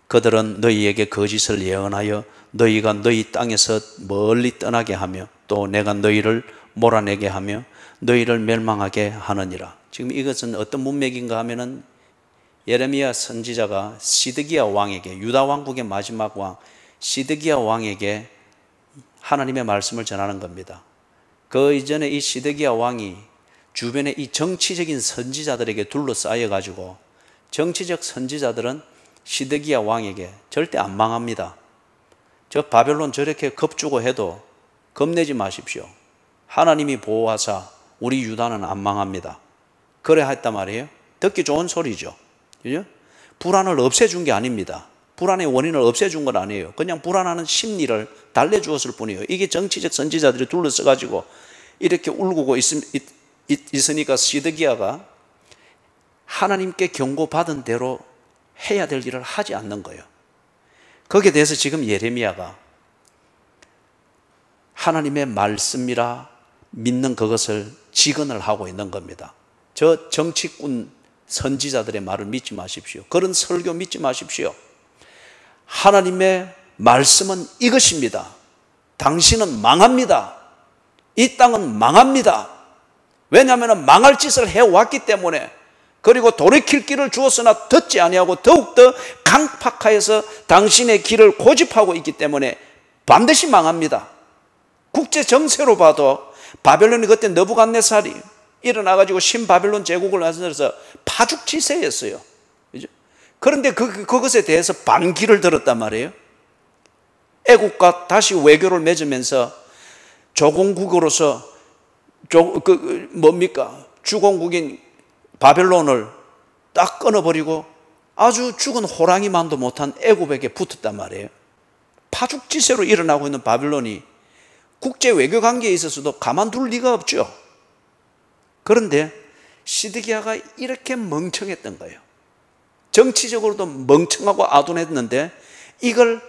그들은 너희에게 거짓을 예언하여 너희가 너희 땅에서 멀리 떠나게 하며 또 내가 너희를 몰아내게 하며 너희를 멸망하게 하느니라. 지금 이것은 어떤 문맥인가 하면은 예레미야 선지자가 시드기야 왕에게, 유다 왕국의 마지막 왕 시드기야 왕에게 하나님의 말씀을 전하는 겁니다. 그 이전에 이 시드기야 왕이 주변에 이 정치적인 선지자들에게 둘러싸여 가지고 정치적 선지자들은 시드기야 왕에게 절대 안 망합니다. 저 바벨론 저렇게 겁주고 해도 겁내지 마십시오. 하나님이 보호하사 우리 유다는 안 망합니다. 그래 했단 말이에요. 듣기 좋은 소리죠. 그죠? 불안을 없애준 게 아닙니다. 불안의 원인을 없애준 건 아니에요. 그냥 불안하는 심리를 달래주었을 뿐이에요. 이게 정치적 선지자들이 둘러싸 가지고 이렇게 울고 있으니까 시드기야가 하나님께 경고받은 대로 해야 될 일을 하지 않는 거예요. 거기에 대해서 지금 예레미야가 하나님의 말씀이라 믿는 그것을 직언을 하고 있는 겁니다. 저 정치꾼 선지자들의 말을 믿지 마십시오. 그런 설교 믿지 마십시오. 하나님의 말씀은 이것입니다. 당신은 망합니다. 이 땅은 망합니다. 왜냐하면 망할 짓을 해왔기 때문에, 그리고 돌이킬 길을 주었으나 듣지 아니하고 더욱더 강팍하여서 당신의 길을 고집하고 있기 때문에 반드시 망합니다. 국제 정세로 봐도 바벨론이 그때 느부갓네살이 일어나가지고 신바벨론 제국을 만들어서 파죽지세였어요. 그죠? 그런데 그것에 대해서 반기를 들었단 말이에요. 애국과 다시 외교를 맺으면서 조공국으로서 주공국인 바벨론을 딱 끊어버리고 아주 죽은 호랑이만도 못한 애굽에게 붙었단 말이에요. 파죽지세로 일어나고 있는 바벨론이 국제 외교 관계에 있어서도 가만둘 리가 없죠. 그런데 시드기야가 이렇게 멍청했던 거예요. 정치적으로도 멍청하고 아둔했는데 이걸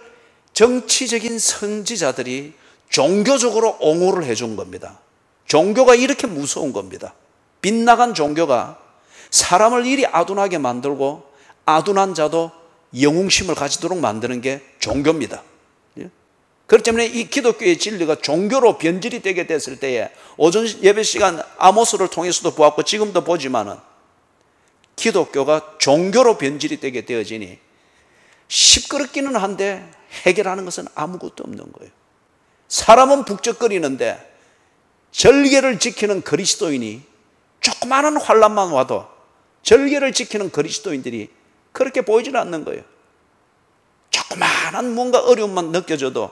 정치적인 선지자들이 종교적으로 옹호를 해준 겁니다. 종교가 이렇게 무서운 겁니다. 빗나간 종교가 사람을 이리 아둔하게 만들고 아둔한 자도 영웅심을 가지도록 만드는 게 종교입니다. 그렇기 때문에 이 기독교의 진리가 종교로 변질이 되게 됐을 때에 오전 예배 시간 아모스를 통해서도 보았고 지금도 보지만은 기독교가 종교로 변질이 되게 되어지니 시끄럽기는 한데 해결하는 것은 아무것도 없는 거예요. 사람은 북적거리는데 절개를 지키는 그리스도인이 조그마한 환난만 와도 절개를 지키는 그리스도인들이 그렇게 보이질 않는 거예요. 조그마한 뭔가 어려움만 느껴져도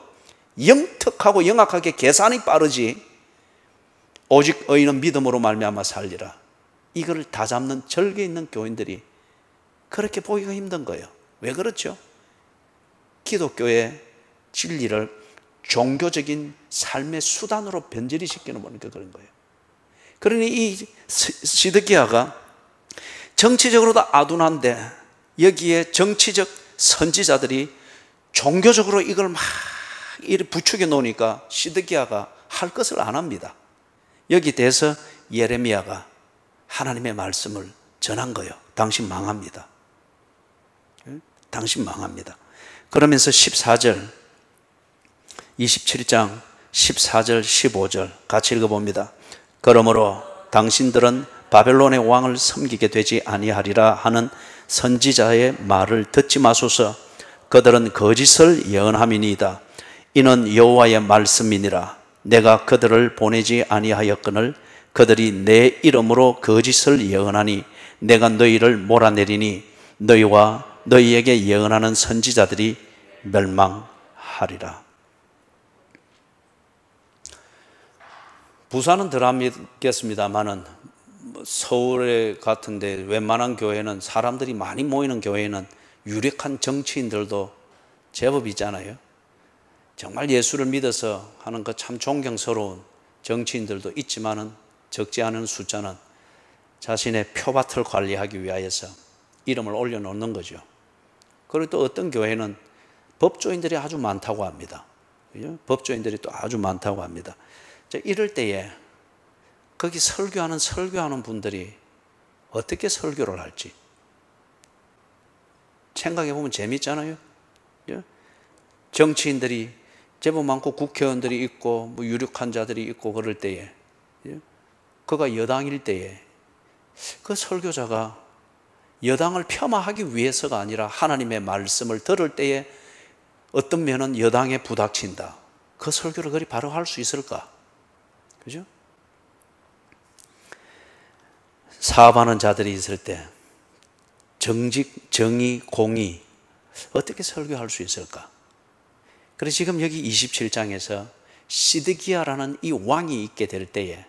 영특하고 영악하게 계산이 빠르지 오직 의인은 믿음으로 말미암아 살리라. 이걸 다 잡는 절개 있는 교인들이 그렇게 보기가 힘든 거예요. 왜 그렇죠? 기독교의 진리를 종교적인 삶의 수단으로 변질이 시키는 거니까 그런 거예요. 그러니 이 시드기야가 정치적으로도 아둔한데 여기에 정치적 선지자들이 종교적으로 이걸 막 이렇게 부추겨 놓으니까 시드기야가 할 것을 안 합니다. 여기 대해서 예레미야가 하나님의 말씀을 전한 거예요. 당신 망합니다. 당신 망합니다. 그러면서 14절 27장 14절 15절 같이 읽어봅니다. 그러므로 당신들은 바벨론의 왕을 섬기게 되지 아니하리라 하는 선지자의 말을 듣지 마소서. 그들은 거짓을 예언함이니이다. 이는 여호와의 말씀이니라. 내가 그들을 보내지 아니하였거늘 그들이 내 이름으로 거짓을 예언하니 내가 너희를 몰아내리니 너희와 너희에게 예언하는 선지자들이 멸망하리라. 부산은 덜 믿겠습니다만은 서울에 같은데 웬만한 교회는 사람들이 많이 모이는 교회는 유력한 정치인들도 제법 있잖아요. 정말 예수를 믿어서 하는 그 참 존경스러운 정치인들도 있지만은 적지 않은 숫자는 자신의 표밭을 관리하기 위하여서 이름을 올려놓는 거죠. 그리고 또 어떤 교회는 법조인들이 아주 많다고 합니다. 그죠? 법조인들이 또 아주 많다고 합니다. 자, 이럴 때에 거기 설교하는 분들이 어떻게 설교를 할지 생각해 보면 재밌잖아요. 정치인들이 제법 많고 국회의원들이 있고 뭐 유력한 자들이 있고 그럴 때에 그가 여당일 때에 그 설교자가 여당을 폄하하기 위해서가 아니라 하나님의 말씀을 들을 때에 어떤 면은 여당에 부닥친다. 그 설교를 그리 바로 할 수 있을까? 그죠? 사업하는 자들이 있을 때 정직, 정의, 공의 어떻게 설교할 수 있을까? 그래서 지금 여기 27장에서 시드기야라는 이 왕이 있게 될 때에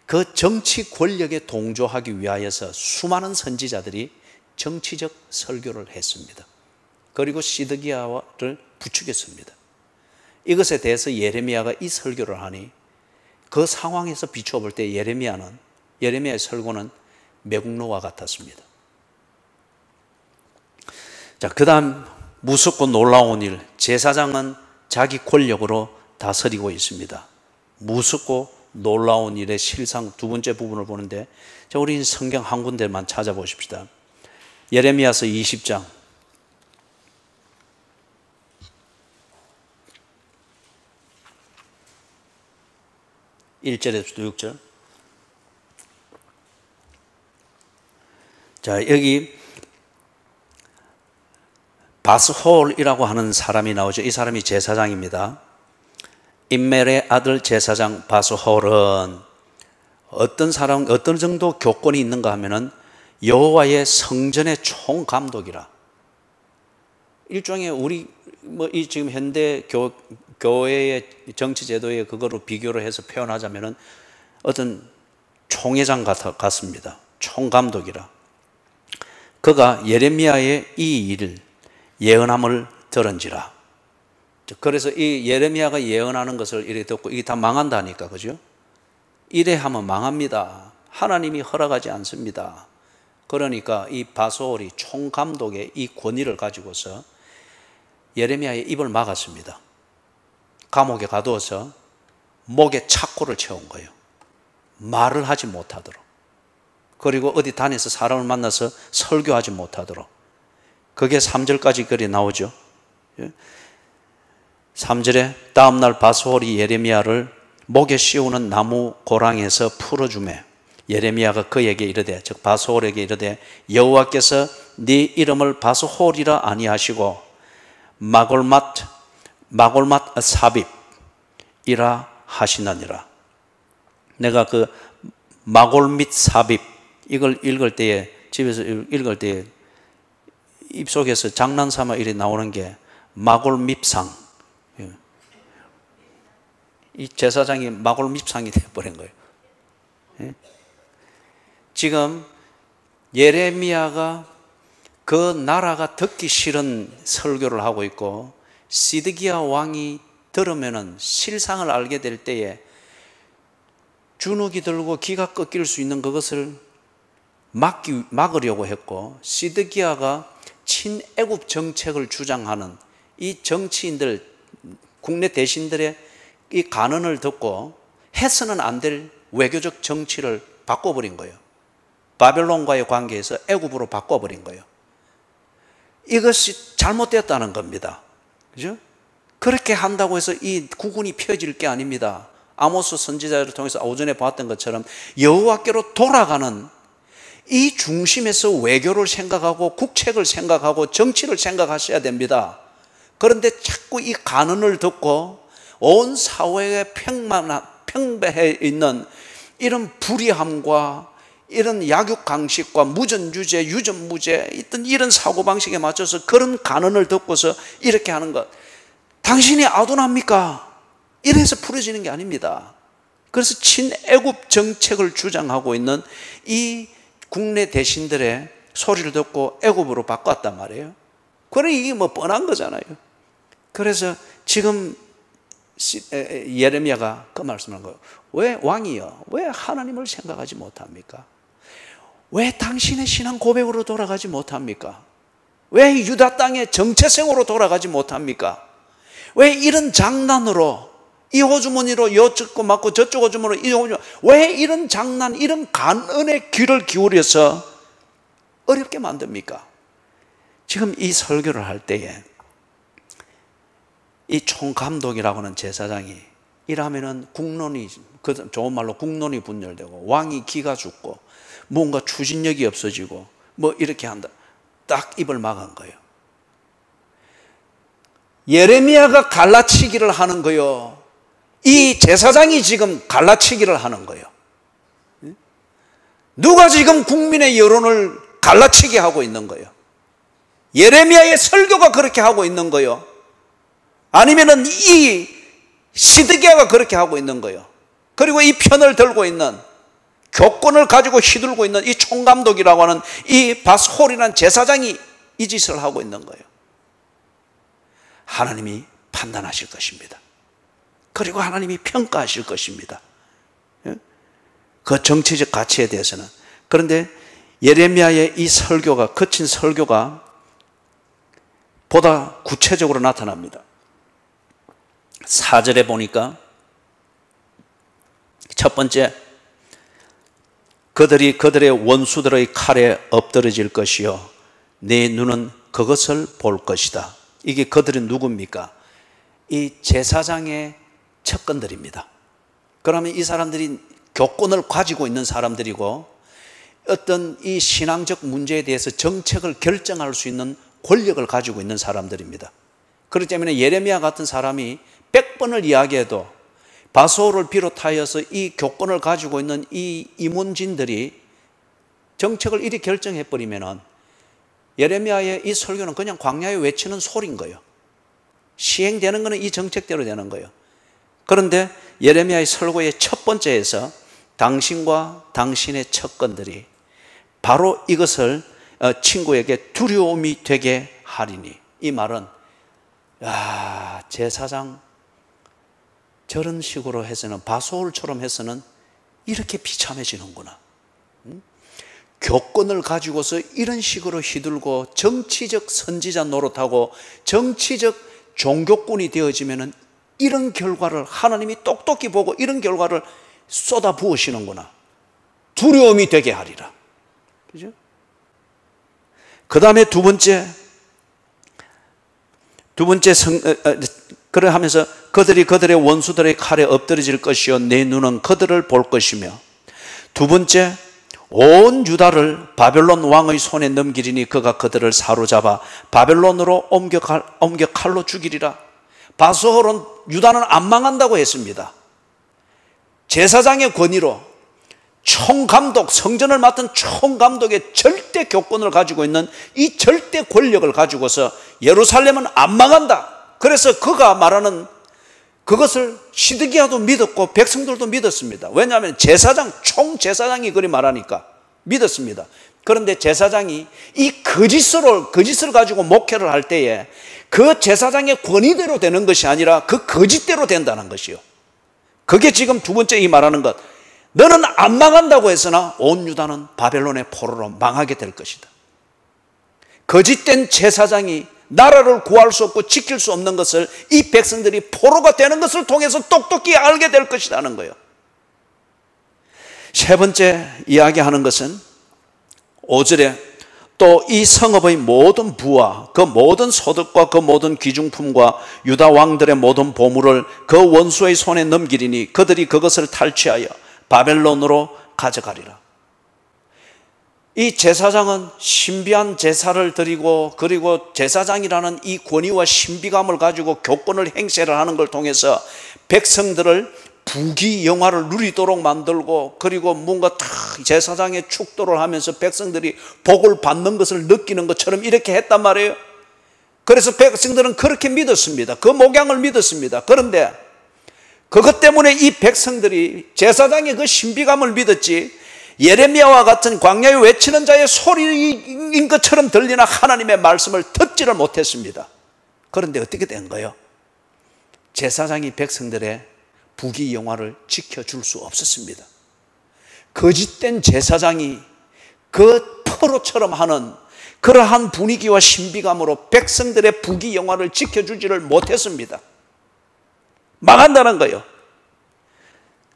그 정치 권력에 동조하기 위하여서 수많은 선지자들이 정치적 설교를 했습니다. 그리고 시드기야를 부추겼습니다. 이것에 대해서 예레미야가 이 설교를 하니 그 상황에서 비춰볼 때 예레미야의 설교는 매국노와 같았습니다. 자, 그 다음 무섭고 놀라운 일, 제사장은 자기 권력으로 다스리고 있습니다. 무섭고 놀라운 일의 실상 두 번째 부분을 보는데, 자, 우리 성경 한 군데만 찾아보십시다. 예레미야서 20장 1절에서 6절. 자, 여기 바스홀이라고 하는 사람이 나오죠. 이 사람이 제사장입니다. 임멜의 아들 제사장 바스홀은 어떤 정도 교권이 있는가 하면은 여호와의 성전의 총감독이라. 일종의 우리 이 지금 현대 교회의 정치 제도에 그거로 비교를 해서 표현하자면은 어떤 총회장 같습니다. 총감독이라. 그가 예레미야의 이 일을 예언함을 들은지라. 그래서 이 예레미야가 예언하는 것을 이래 듣고 이게 다 망한다니까, 그죠? 이래 하면 망합니다. 하나님이 허락하지 않습니다. 그러니까 이 바소올이 총감독의 이 권위를 가지고서 예레미야의 입을 막았습니다. 감옥에 가두어서 목에 착고를 채운 거예요. 말을 하지 못하도록. 그리고 어디 다녀서 사람을 만나서 설교하지 못하도록. 그게 3절까지 글이 나오죠. 3절에 다음날 바스홀이 예레미야를 목에 씌우는 나무 고랑에서 풀어주매 예레미야가 그에게 이르되, 즉 바스홀에게 이르되, 여호와께서 네 이름을 바스홀이라 아니하시고 마골맛 사빕이라 하시느니라. 내가 그 마골밋 사빕 이걸 읽을 때에, 집에서 읽을 때에 입속에서 장난삼아 이래 나오는 게 마골밉상. 이 제사장이 마골밉상이 되어버린 거예요. 지금 예레미야가 그 나라가 듣기 싫은 설교를 하고 있고, 시드기야 왕이 들으면은 실상을 알게 될 때에 주눅이 들고 기가 꺾일 수 있는 그것을 막으려고 했고, 시드기야가 친애국 정책을 주장하는 이 정치인들, 국내 대신들의 이 간언을 듣고 해서는 안 될 외교적 정치를 바꿔버린 거예요. 바벨론과의 관계에서 애굽으로 바꿔버린 거예요. 이것이 잘못됐다는 겁니다. 그죠? 그렇게 한다고 해서 이 국운이 펴질 게 아닙니다. 아모스 선지자를 통해서 오전에 봤던 것처럼 여호와께로 돌아가는 이 중심에서 외교를 생각하고 국책을 생각하고 정치를 생각하셔야 됩니다. 그런데 자꾸 이 간언을 듣고 온 사회에 평배해 있는 이런 불의함과 이런 약육강식과 무전유죄, 유전무죄 있던 이런 사고방식에 맞춰서 그런 간언을 듣고서 이렇게 하는 것, 당신이 아둔합니까? 이래서 풀어지는 게 아닙니다. 그래서 친애국 정책을 주장하고 있는 이 국내 대신들의 소리를 듣고 애국으로 바꿨단 말이에요. 그러니 이게 뭐 뻔한 거잖아요. 그래서 지금 예레미야가 그 말씀을 한 거예요. 왜 왕이여, 왜 하나님을 생각하지 못합니까? 왜 당신의 신앙 고백으로 돌아가지 못합니까? 왜 유다 땅의 정체성으로 돌아가지 못합니까? 왜 이런 장난으로 이 호주머니로 여쭙고 맞고 저쪽 호주머니로 이 호주머니, 왜 이런 장난, 이런 간언의 귀를 기울여서 어렵게 만듭니까? 지금 이 설교를 할 때에 이 총감독이라고 하는 제사장이 이러면은 국론이, 그 좋은 말로 국론이 분열되고 왕이 기가 죽고 뭔가 추진력이 없어지고 뭐 이렇게 한다. 딱 입을 막은 거예요. 예레미야가 갈라치기를 하는 거요, 이 제사장이 지금 갈라치기를 하는 거예요. 누가 지금 국민의 여론을 갈라치게 하고 있는 거예요? 예레미야의 설교가 그렇게 하고 있는 거예요? 아니면은 이 시드기야가 그렇게 하고 있는 거예요? 그리고 이 편을 들고 있는, 교권을 가지고 휘둘고 있는 이 총감독이라고 하는 이 바스홀이라는 제사장이 이 짓을 하고 있는 거예요. 하나님이 판단하실 것입니다. 그리고 하나님이 평가하실 것입니다. 그 정치적 가치에 대해서는. 그런데 예레미야의 이 설교가, 거친 설교가 보다 구체적으로 나타납니다. 4절에 보니까 첫 번째, 그들의 원수들의 칼에 엎드러질 것이요 내 눈은 그것을 볼 것이다. 이게 그들은 누굽니까? 이 제사장의 척근들입니다. 그러면 이 사람들이 교권을 가지고 있는 사람들이고 어떤 이 신앙적 문제에 대해서 정책을 결정할 수 있는 권력을 가지고 있는 사람들입니다. 그렇기 때문에 예레미야 같은 사람이 100번을 이야기해도 바소를 비롯하여서 이 교권을 가지고 있는 이 임원진들이 정책을 이리 결정해버리면 예레미야의 이 설교는 그냥 광야에 외치는 소리인 거예요. 시행되는 것은 이 정책대로 되는 거예요. 그런데 예레미야의 설교의 첫 번째에서 당신과 당신의 척건들이 바로 이것을 친구에게 두려움이 되게 하리니, 이 말은 제사장 저런 식으로 해서는, 바소울처럼 해서는 이렇게 비참해지는구나. 교권을 가지고서 이런 식으로 휘둘고 정치적 선지자 노릇하고 정치적 종교꾼이 되어지면은 이런 결과를 하나님이 똑똑히 보고 이런 결과를 쏟아 부으시는구나. 두려움이 되게 하리라. 그죠? 그 다음에 두 번째 그래 하면서 그들의 원수들의 칼에 엎드러질 것이요 내 눈은 그들을 볼 것이며, 두 번째, 온 유다를 바벨론 왕의 손에 넘기리니 그가 그들을 사로잡아 바벨론으로 옮겨 칼로 죽이리라. 바소홀은 유다는 안 망한다고 했습니다. 제사장의 권위로 총감독, 성전을 맡은 총감독의 절대 교권을 가지고 있는 이 절대 권력을 가지고서 예루살렘은 안 망한다. 그래서 그가 말하는 그것을 시드기야도 믿었고 백성들도 믿었습니다. 왜냐하면 총제사장이 그리 말하니까 믿었습니다. 그런데 제사장이 이 거짓을 가지고 목회를 할 때에 그 제사장의 권위대로 되는 것이 아니라 그 거짓대로 된다는 것이요. 그게 지금 두 번째 이 말하는 것. 너는 안 망한다고 했으나 온 유다는 바벨론의 포로로 망하게 될 것이다. 거짓된 제사장이 나라를 구할 수 없고 지킬 수 없는 것을 이 백성들이 포로가 되는 것을 통해서 똑똑히 알게 될 것이라는 거예요. 세 번째 이야기하는 것은 5절에 또 이 성읍의 모든 부와 그 모든 소득과 그 모든 귀중품과 유다 왕들의 모든 보물을 그 원수의 손에 넘기리니 그들이 그것을 탈취하여 바벨론으로 가져가리라. 이 제사장은 신비한 제사를 드리고 그리고 제사장이라는 이 권위와 신비감을 가지고 교권을 행세를 하는 걸 통해서 백성들을 부귀영화를 누리도록 만들고 그리고 뭔가 다 제사장의 축도를 하면서 백성들이 복을 받는 것을 느끼는 것처럼 이렇게 했단 말이에요. 그래서 백성들은 그렇게 믿었습니다. 그 목양을 믿었습니다. 그런데 그것 때문에 이 백성들이 제사장의 그 신비감을 믿었지 예레미야와 같은 광야에 외치는 자의 소리인 것처럼 들리는 하나님의 말씀을 듣지를 못했습니다. 그런데 어떻게 된 거예요? 제사장이 백성들의 부귀영화를 지켜줄 수 없었습니다. 거짓된 제사장이 그 포로처럼 하는 그러한 분위기와 신비감으로 백성들의 부귀영화를 지켜주지를 못했습니다. 망한다는 거예요.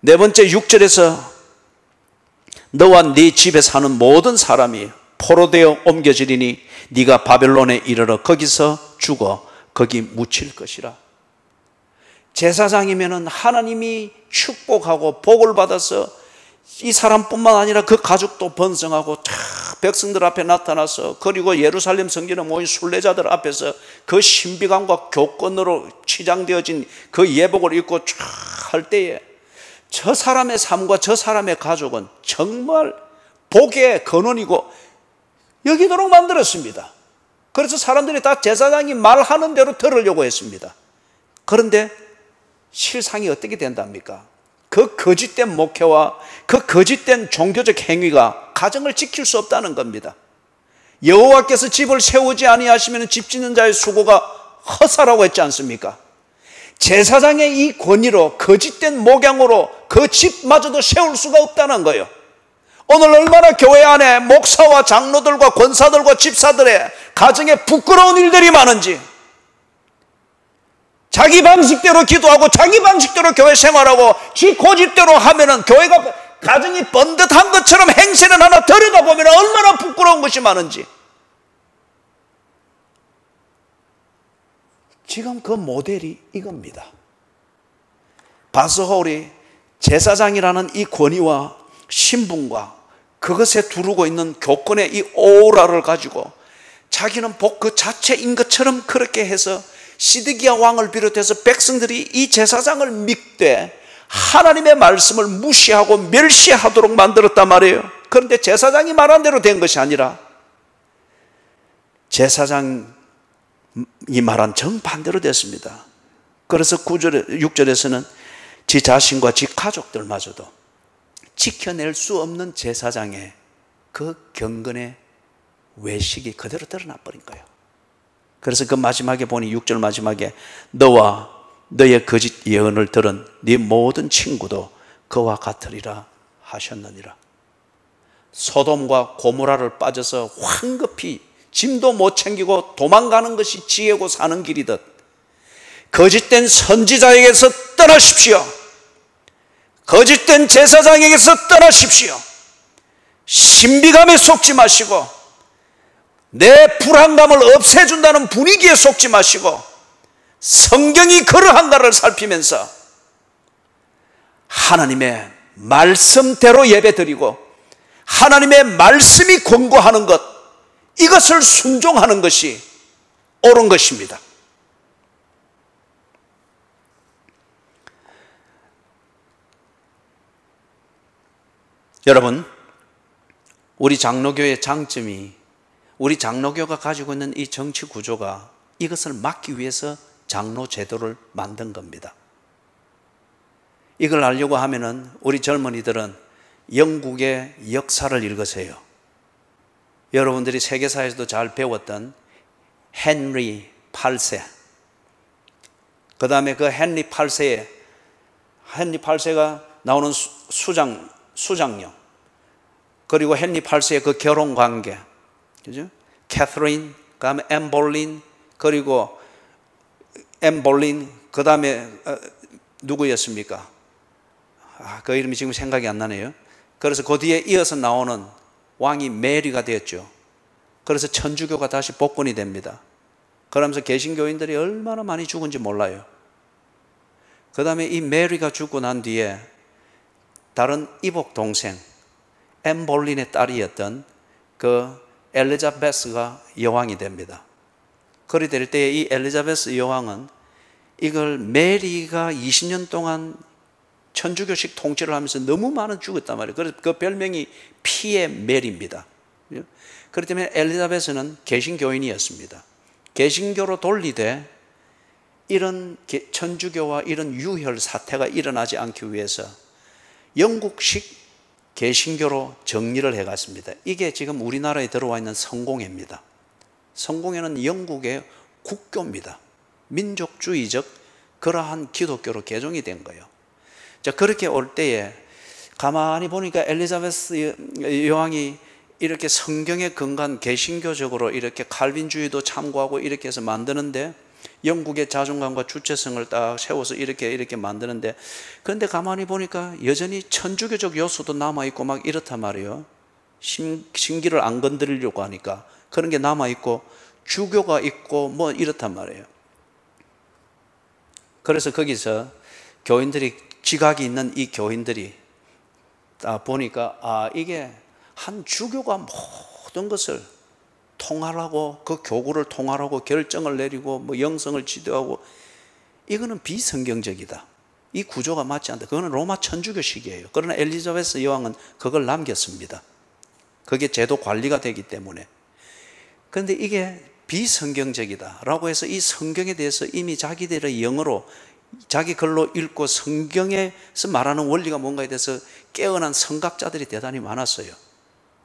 네 번째 6절에서 너와 네 집에 사는 모든 사람이 포로되어 옮겨지리니 네가 바벨론에 이르러 거기서 죽어 거기 묻힐 것이라. 제사장이면은 하나님이 축복하고 복을 받아서 이 사람뿐만 아니라 그 가족도 번성하고 다 백성들 앞에 나타나서 그리고 예루살렘 성전에 모인 순례자들 앞에서 그 신비감과 교권으로 치장되어진 그 예복을 입고 쫙 할 때에 저 사람의 삶과 저 사람의 가족은 정말 복의 근원이고 여기도록 만들었습니다. 그래서 사람들이 다 제사장이 말하는 대로 들으려고 했습니다. 그런데 실상이 어떻게 된답니까? 그 거짓된 목회와 그 거짓된 종교적 행위가 가정을 지킬 수 없다는 겁니다. 여호와께서 집을 세우지 아니하시면 집 짓는 자의 수고가 헛사라고 했지 않습니까? 제사장의 이 권위로 거짓된 목양으로 그 집마저도 세울 수가 없다는 거예요. 오늘 얼마나 교회 안에 목사와 장로들과 권사들과 집사들의 가정에 부끄러운 일들이 많은지, 자기 방식대로 기도하고 자기 방식대로 교회 생활하고 지 고집대로 하면은 교회가 가정이 번듯한 것처럼 행세는 하나 들여다보면 얼마나 부끄러운 것이 많은지. 지금 그 모델이 이겁니다. 바스홀이 제사장이라는 이 권위와 신분과 그것에 두르고 있는 교권의 이 오라를 가지고 자기는 복 그 자체인 것처럼 그렇게 해서 시드기야 왕을 비롯해서 백성들이 이 제사장을 믿되 하나님의 말씀을 무시하고 멸시하도록 만들었단 말이에요. 그런데 제사장이 말한 대로 된 것이 아니라 제사장이 말한 정반대로 됐습니다. 그래서 6절에서는 지 자신과 지 가족들마저도 지켜낼 수 없는 제사장의 그 경건의 외식이 그대로 드러나 버린 거예요. 그래서 그 마지막에 보니 6절 마지막에 너와 너의 거짓 예언을 들은 네 모든 친구도 그와 같으리라 하셨느니라. 소돔과 고모라를 빠져서 황급히 짐도 못 챙기고 도망가는 것이 지혜고 사는 길이듯 거짓된 선지자에게서 떠나십시오. 거짓된 제사장에게서 떠나십시오. 신비감에 속지 마시고 내 불안감을 없애준다는 분위기에 속지 마시고 성경이 그러한가를 살피면서 하나님의 말씀대로 예배드리고 하나님의 말씀이 권고하는 것, 이것을 순종하는 것이 옳은 것입니다. 여러분, 우리 장로교의 장점이 우리 장로교가 가지고 있는 이 정치 구조가 이것을 막기 위해서 장로 제도를 만든 겁니다. 이걸 알려고 하면은 우리 젊은이들은 영국의 역사를 읽으세요. 여러분들이 세계사에서도 잘 배웠던 헨리 8세, 그 다음에 그 헨리 8세가 나오는 수장녀, 그리고 헨리 8세의 그 결혼 관계, 그죠? 캐서린, 그 다음에 앤 볼린, 그리고 앤 볼린, 그 다음에 누구였습니까? 그 이름이 지금 생각이 안 나네요. 그래서 그 뒤에 이어서 나오는 왕이 메리가 되었죠. 그래서 천주교가 다시 복권이 됩니다. 그러면서 개신교인들이 얼마나 많이 죽은지 몰라요. 그 다음에 이 메리가 죽고 난 뒤에 다른 이복 동생 앤 볼린의 딸이었던 그 엘리자베스가 여왕이 됩니다. 그리 될 때 이 엘리자베스 여왕은 이걸 메리가 20년 동안 천주교식 통치를 하면서 너무 많은 죽었단 말이에요. 그래서 그 별명이 피의 메리입니다. 그렇기 때문에 엘리자베스는 개신교인이었습니다. 개신교로 돌리되 이런 천주교와 이런 유혈 사태가 일어나지 않기 위해서 영국식 개신교로 정리를 해갔습니다. 이게 지금 우리나라에 들어와 있는 성공회입니다. 성공회는 영국의 국교입니다. 민족주의적 그러한 기독교로 개종이 된 거예요. 자, 그렇게 올 때에 가만히 보니까 엘리자베스 여왕이 이렇게 성경에 근거한 개신교적으로 이렇게 칼빈주의도 참고하고 이렇게 해서 만드는데, 영국의 자존감과 주체성을 딱 세워서 이렇게 만드는데, 그런데 가만히 보니까 여전히 천주교적 요소도 남아있고 막 이렇단 말이에요. 신기를 안 건드리려고 하니까 그런 게 남아있고 주교가 있고 뭐 이렇단 말이에요. 그래서 거기서 교인들이, 지각이 있는 이 교인들이 딱 보니까 이게 한 주교가 모든 것을 통할하고 그 교구를 통할하고 결정을 내리고 뭐 영성을 지도하고, 이거는 비성경적이다. 이 구조가 맞지 않다. 그거는 로마 천주교식이에요. 그러나 엘리자베스 여왕은 그걸 남겼습니다. 그게 제도 관리가 되기 때문에. 그런데 이게 비성경적이다라고 해서 이 성경에 대해서 이미 자기들의 영어로 자기 글로 읽고 성경에서 말하는 원리가 뭔가에 대해서 깨어난 성각자들이 대단히 많았어요.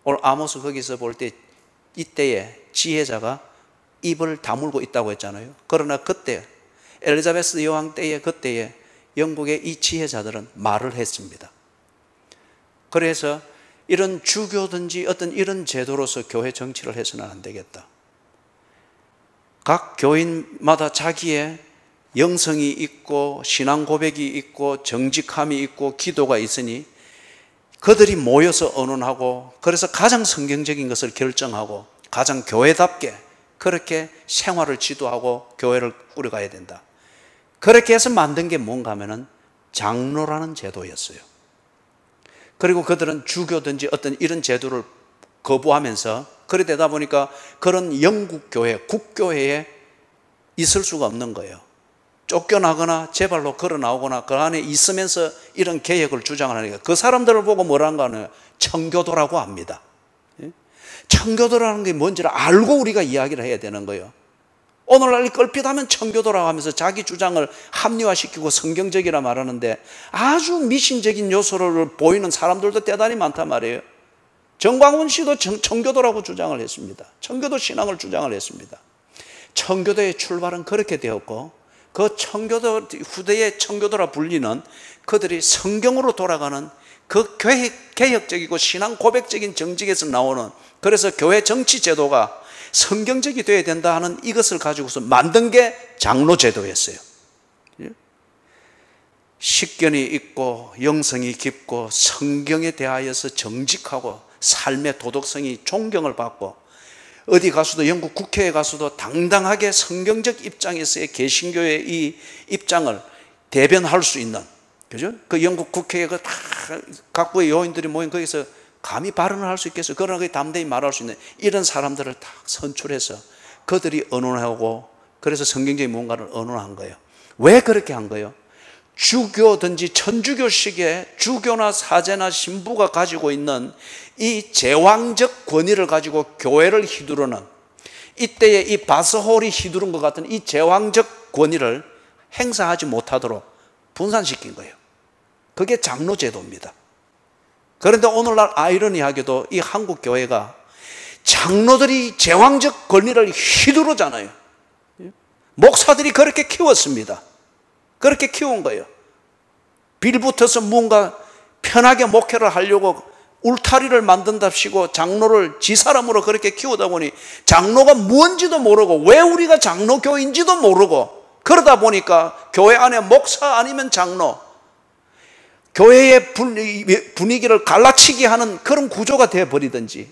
오늘 아모스 거기서 볼 때 이때에 지혜자가 입을 다물고 있다고 했잖아요. 그러나 그때 엘리자베스 여왕 때에 그때에 영국의 이 지혜자들은 말을 했습니다. 그래서 이런 주교든지 어떤 이런 제도로서 교회 정치를 해서는 안 되겠다. 각 교인마다 자기의 영성이 있고 신앙 고백이 있고 정직함이 있고 기도가 있으니 그들이 모여서 언론하고, 그래서 가장 성경적인 것을 결정하고 가장 교회답게 그렇게 생활을 지도하고 교회를 꾸려가야 된다. 그렇게 해서 만든 게 뭔가 하면은 장로라는 제도였어요. 그리고 그들은 주교든지 어떤 이런 제도를 거부하면서, 그래 되다 보니까 그런 영국 교회, 국교회에 있을 수가 없는 거예요. 쫓겨나거나 제발로 걸어 나오거나 그 안에 있으면서 이런 개혁을 주장을 하니까 그 사람들을 보고 뭐라는 거는 청교도라고 합니다. 청교도라는 게 뭔지를 알고 우리가 이야기를 해야 되는 거예요. 오늘날 껄핏하면 청교도라고 하면서 자기 주장을 합리화시키고 성경적이라 말하는데 아주 미신적인 요소를 보이는 사람들도 대단히 많단 말이에요. 정광훈 씨도 청교도라고 주장을 했습니다. 청교도 신앙을 주장을 했습니다. 청교도의 출발은 그렇게 되었고, 그 청교도 후대의 청교도라 불리는 그들이 성경으로 돌아가는 그 개혁적이고 신앙 고백적인 정직에서 나오는, 그래서 교회 정치 제도가 성경적이 되어야 된다 하는 이것을 가지고서 만든 게 장로 제도였어요. 식견이 있고 영성이 깊고 성경에 대하여서 정직하고 삶의 도덕성이 존경을 받고, 어디 가서도 영국 국회에 가서도 당당하게 성경적 입장에서의 개신교의 이 입장을 대변할 수 있는, 그죠? 그 영국 국회에 다 각부의 요인들이 모인 거기서 감히 발언을 할 수 있겠어요? 그러나 그 담대히 말할 수 있는 이런 사람들을 다 선출해서 그들이 언론하고, 그래서 성경적인 뭔가를 언론한 거예요. 왜 그렇게 한 거예요? 주교든지 천주교식의 주교나 사제나 신부가 가지고 있는 이 제왕적 권위를 가지고 교회를 휘두르는, 이때에 이 바스홀이 휘두른 것 같은 이 제왕적 권위를 행사하지 못하도록 분산시킨 거예요. 그게 장로제도입니다. 그런데 오늘날 아이러니하게도 이 한국 교회가 장로들이 제왕적 권위를 휘두르잖아요. 목사들이 그렇게 키웠습니다. 그렇게 키운 거예요. 빌붙어서 뭔가 편하게 목회를 하려고 울타리를 만든답시고 장로를 지사람으로 그렇게 키우다 보니 장로가 뭔지도 모르고 왜 우리가 장로교인지도 모르고, 그러다 보니까 교회 안에 목사 아니면 장로, 교회의 분위기를 갈라치게 하는 그런 구조가 되어버리든지,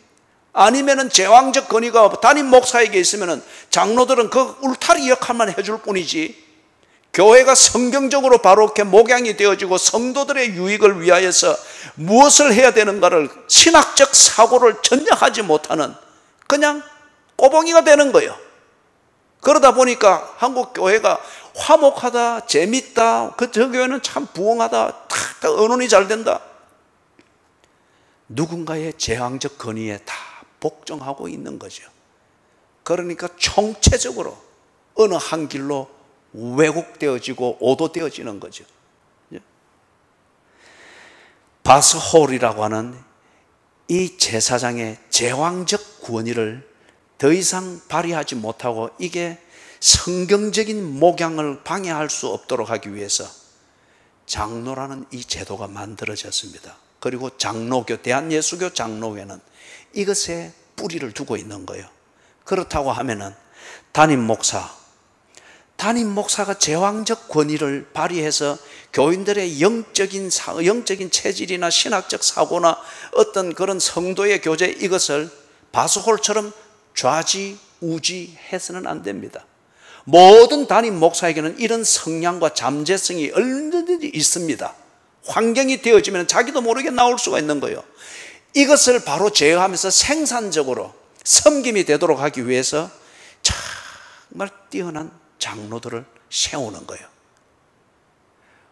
아니면은 제왕적 권위가 담임 목사에게 있으면은 장로들은 그 울타리 역할만 해줄 뿐이지 교회가 성경적으로 바로 이렇게 목양이 되어지고 성도들의 유익을 위하여서 무엇을 해야 되는가를 신학적 사고를 전혀 하지 못하는 그냥 꼬봉이가 되는 거예요. 그러다 보니까 한국 교회가 화목하다, 재밌다, 저 교회는 참 부흥하다, 다 언론이 잘 된다. 누군가의 제왕적 권위에 다 복종하고 있는 거죠. 그러니까 총체적으로 어느 한 길로 왜곡되어지고 오도되어지는 거죠. 바스홀이라고 하는 이 제사장의 제왕적 권위를 더 이상 발휘하지 못하고 이게 성경적인 목양을 방해할 수 없도록 하기 위해서 장로라는 이 제도가 만들어졌습니다. 그리고 장로교, 대한예수교 장로회는 이것에 뿌리를 두고 있는 거예요. 그렇다고 하면은 담임 목사가 제왕적 권위를 발휘해서 교인들의 영적인 체질이나 신학적 사고나 어떤 그런 성도의 교제 이것을 바스홀처럼 좌지우지해서는 안 됩니다. 모든 담임 목사에게는 이런 성향과 잠재성이 얼마든지 있습니다. 환경이 되어지면 자기도 모르게 나올 수가 있는 거예요. 이것을 바로 제어하면서 생산적으로 섬김이 되도록 하기 위해서 정말 뛰어난 장로들을 세우는 거예요.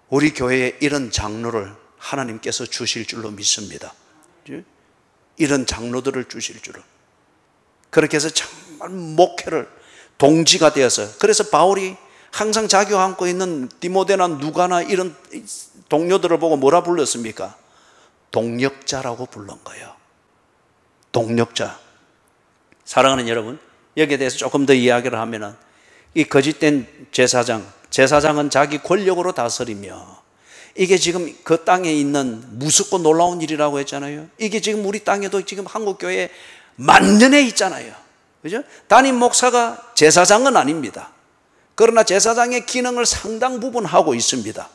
우리 교회에 이런 장로를 하나님께서 주실 줄로 믿습니다. 이런 장로들을 주실 줄로. 그렇게 해서 정말 목회를 동지가 되어서, 그래서 바울이 항상 자기와 함께 있는 디모데나 누가나 이런 동료들을 보고 뭐라 불렀습니까? 동력자라고 부른 거예요. 동력자. 사랑하는 여러분, 여기에 대해서 조금 더 이야기를 하면은 이 거짓된 제사장은 자기 권력으로 다스리며, 이게 지금 그 땅에 있는 무섭고 놀라운 일이라고 했잖아요. 이게 지금 우리 땅에도 지금 한국교회에 만년에 있잖아요. 그죠? 담임 목사가 제사장은 아닙니다. 그러나 제사장의 기능을 상당 부분 하고 있습니다.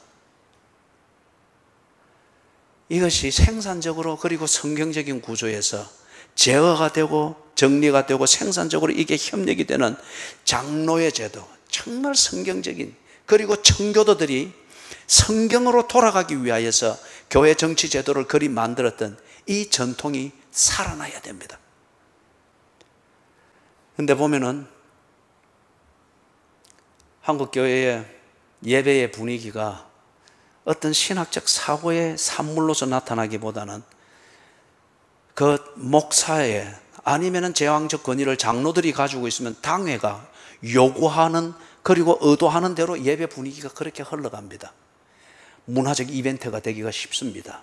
이것이 생산적으로 그리고 성경적인 구조에서 제어가 되고 정리가 되고 생산적으로 이게 협력이 되는 장로의 제도, 정말 성경적인, 그리고 청교도들이 성경으로 돌아가기 위하여서 교회 정치 제도를 그리 만들었던 이 전통이 살아나야 됩니다. 근데 보면은 한국 교회의 예배의 분위기가 어떤 신학적 사고의 산물로서 나타나기보다는 그 목사의 아니면은 제왕적 권위를 장로들이 가지고 있으면 당회가 요구하는 그리고 의도하는 대로 예배 분위기가 그렇게 흘러갑니다. 문화적 이벤트가 되기가 쉽습니다.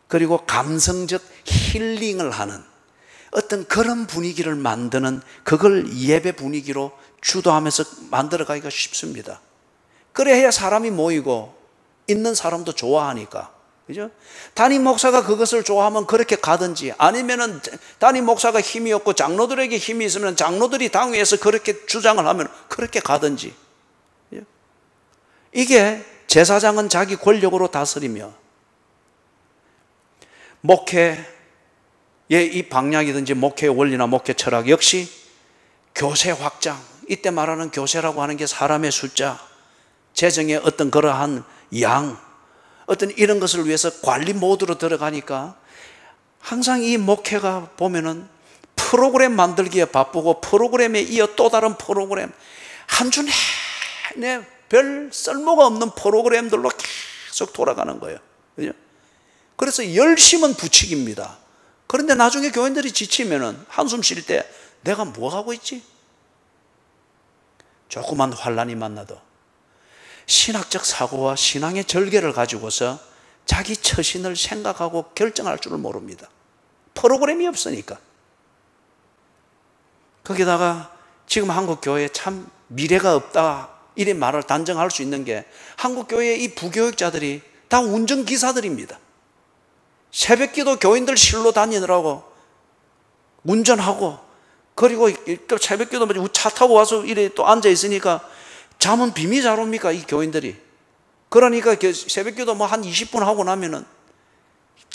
그리고 감성적 힐링을 하는 어떤 그런 분위기를 만드는, 그걸 예배 분위기로 주도하면서 만들어가기가 쉽습니다. 그래야 사람이 모이고 있는 사람도 좋아하니까. 그죠? 담임 목사가 그것을 좋아하면 그렇게 가든지, 아니면은 담임 목사가 힘이 없고 장로들에게 힘이 있으면 장로들이 당회에서 그렇게 주장을 하면 그렇게 가든지. 이게 제사장은 자기 권력으로 다스리며, 목회의 이 방향이든지 목회의 원리나 목회 철학 역시 교세 확장, 이때 말하는 교세라고 하는 게 사람의 숫자, 재정의 어떤 그러한 양, 어떤 이런 것을 위해서 관리 모드로 들어가니까 항상 이 목회가 보면은 프로그램 만들기에 바쁘고, 프로그램에 이어 또 다른 프로그램, 한 주 내내 별 쓸모가 없는 프로그램들로 계속 돌아가는 거예요. 그죠? 그래서 열심은 부칙입니다. 그런데 나중에 교인들이 지치면은 한숨 쉴 때 내가 뭐 하고 있지? 조그만 환란이 만나도 신학적 사고와 신앙의 절개를 가지고서 자기 처신을 생각하고 결정할 줄을 모릅니다. 프로그램이 없으니까. 거기다가 지금 한국 교회에 참 미래가 없다, 이런 말을 단정할 수 있는 게 한국 교회의 이 부교육자들이 다 운전기사들입니다. 새벽기도 교인들 실로 다니느라고 운전하고, 그리고 새벽기도 차 타고 와서 이래 또 앉아 있으니까 잠은 빔이 잘 옵니까, 이 교인들이? 그러니까 새벽기도 뭐 한 20분 하고 나면은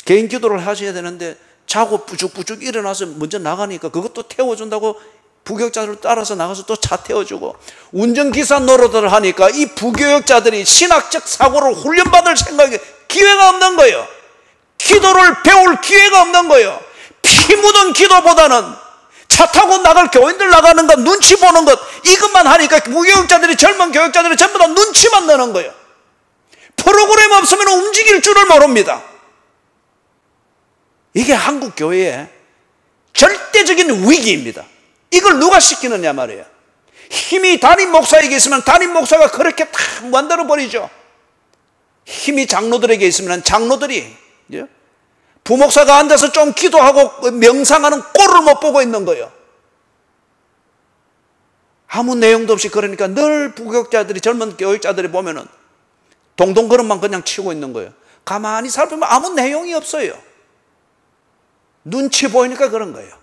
개인 기도를 하셔야 되는데 자고 부죽부죽 일어나서 먼저 나가니까 그것도 태워준다고 부교육자들을 따라서 나가서 또 차 태워주고 운전기사 노릇을 하니까 이 부교육자들이 신학적 사고를 훈련받을 생각이 기회가 없는 거예요. 기도를 배울 기회가 없는 거예요. 피 묻은 기도보다는 차 타고 나갈 교인들 나가는 것, 눈치 보는 것, 이것만 하니까 부교육자들이, 젊은 교육자들이 전부 다 눈치만 내는 거예요. 프로그램 없으면 움직일 줄을 모릅니다. 이게 한국 교회의 절대적인 위기입니다. 이걸 누가 시키느냐 말이에요. 힘이 담임 목사에게 있으면 담임 목사가 그렇게 다 만들어 버리죠. 힘이 장로들에게 있으면 장로들이, 부목사가 앉아서 좀 기도하고 명상하는 꼴을 못 보고 있는 거예요. 아무 내용도 없이. 그러니까 늘 부교육자들이, 젊은 교육자들이 보면은 동동 걸음만 그냥 치고 있는 거예요. 가만히 살펴보면 아무 내용이 없어요. 눈치 보이니까 그런 거예요.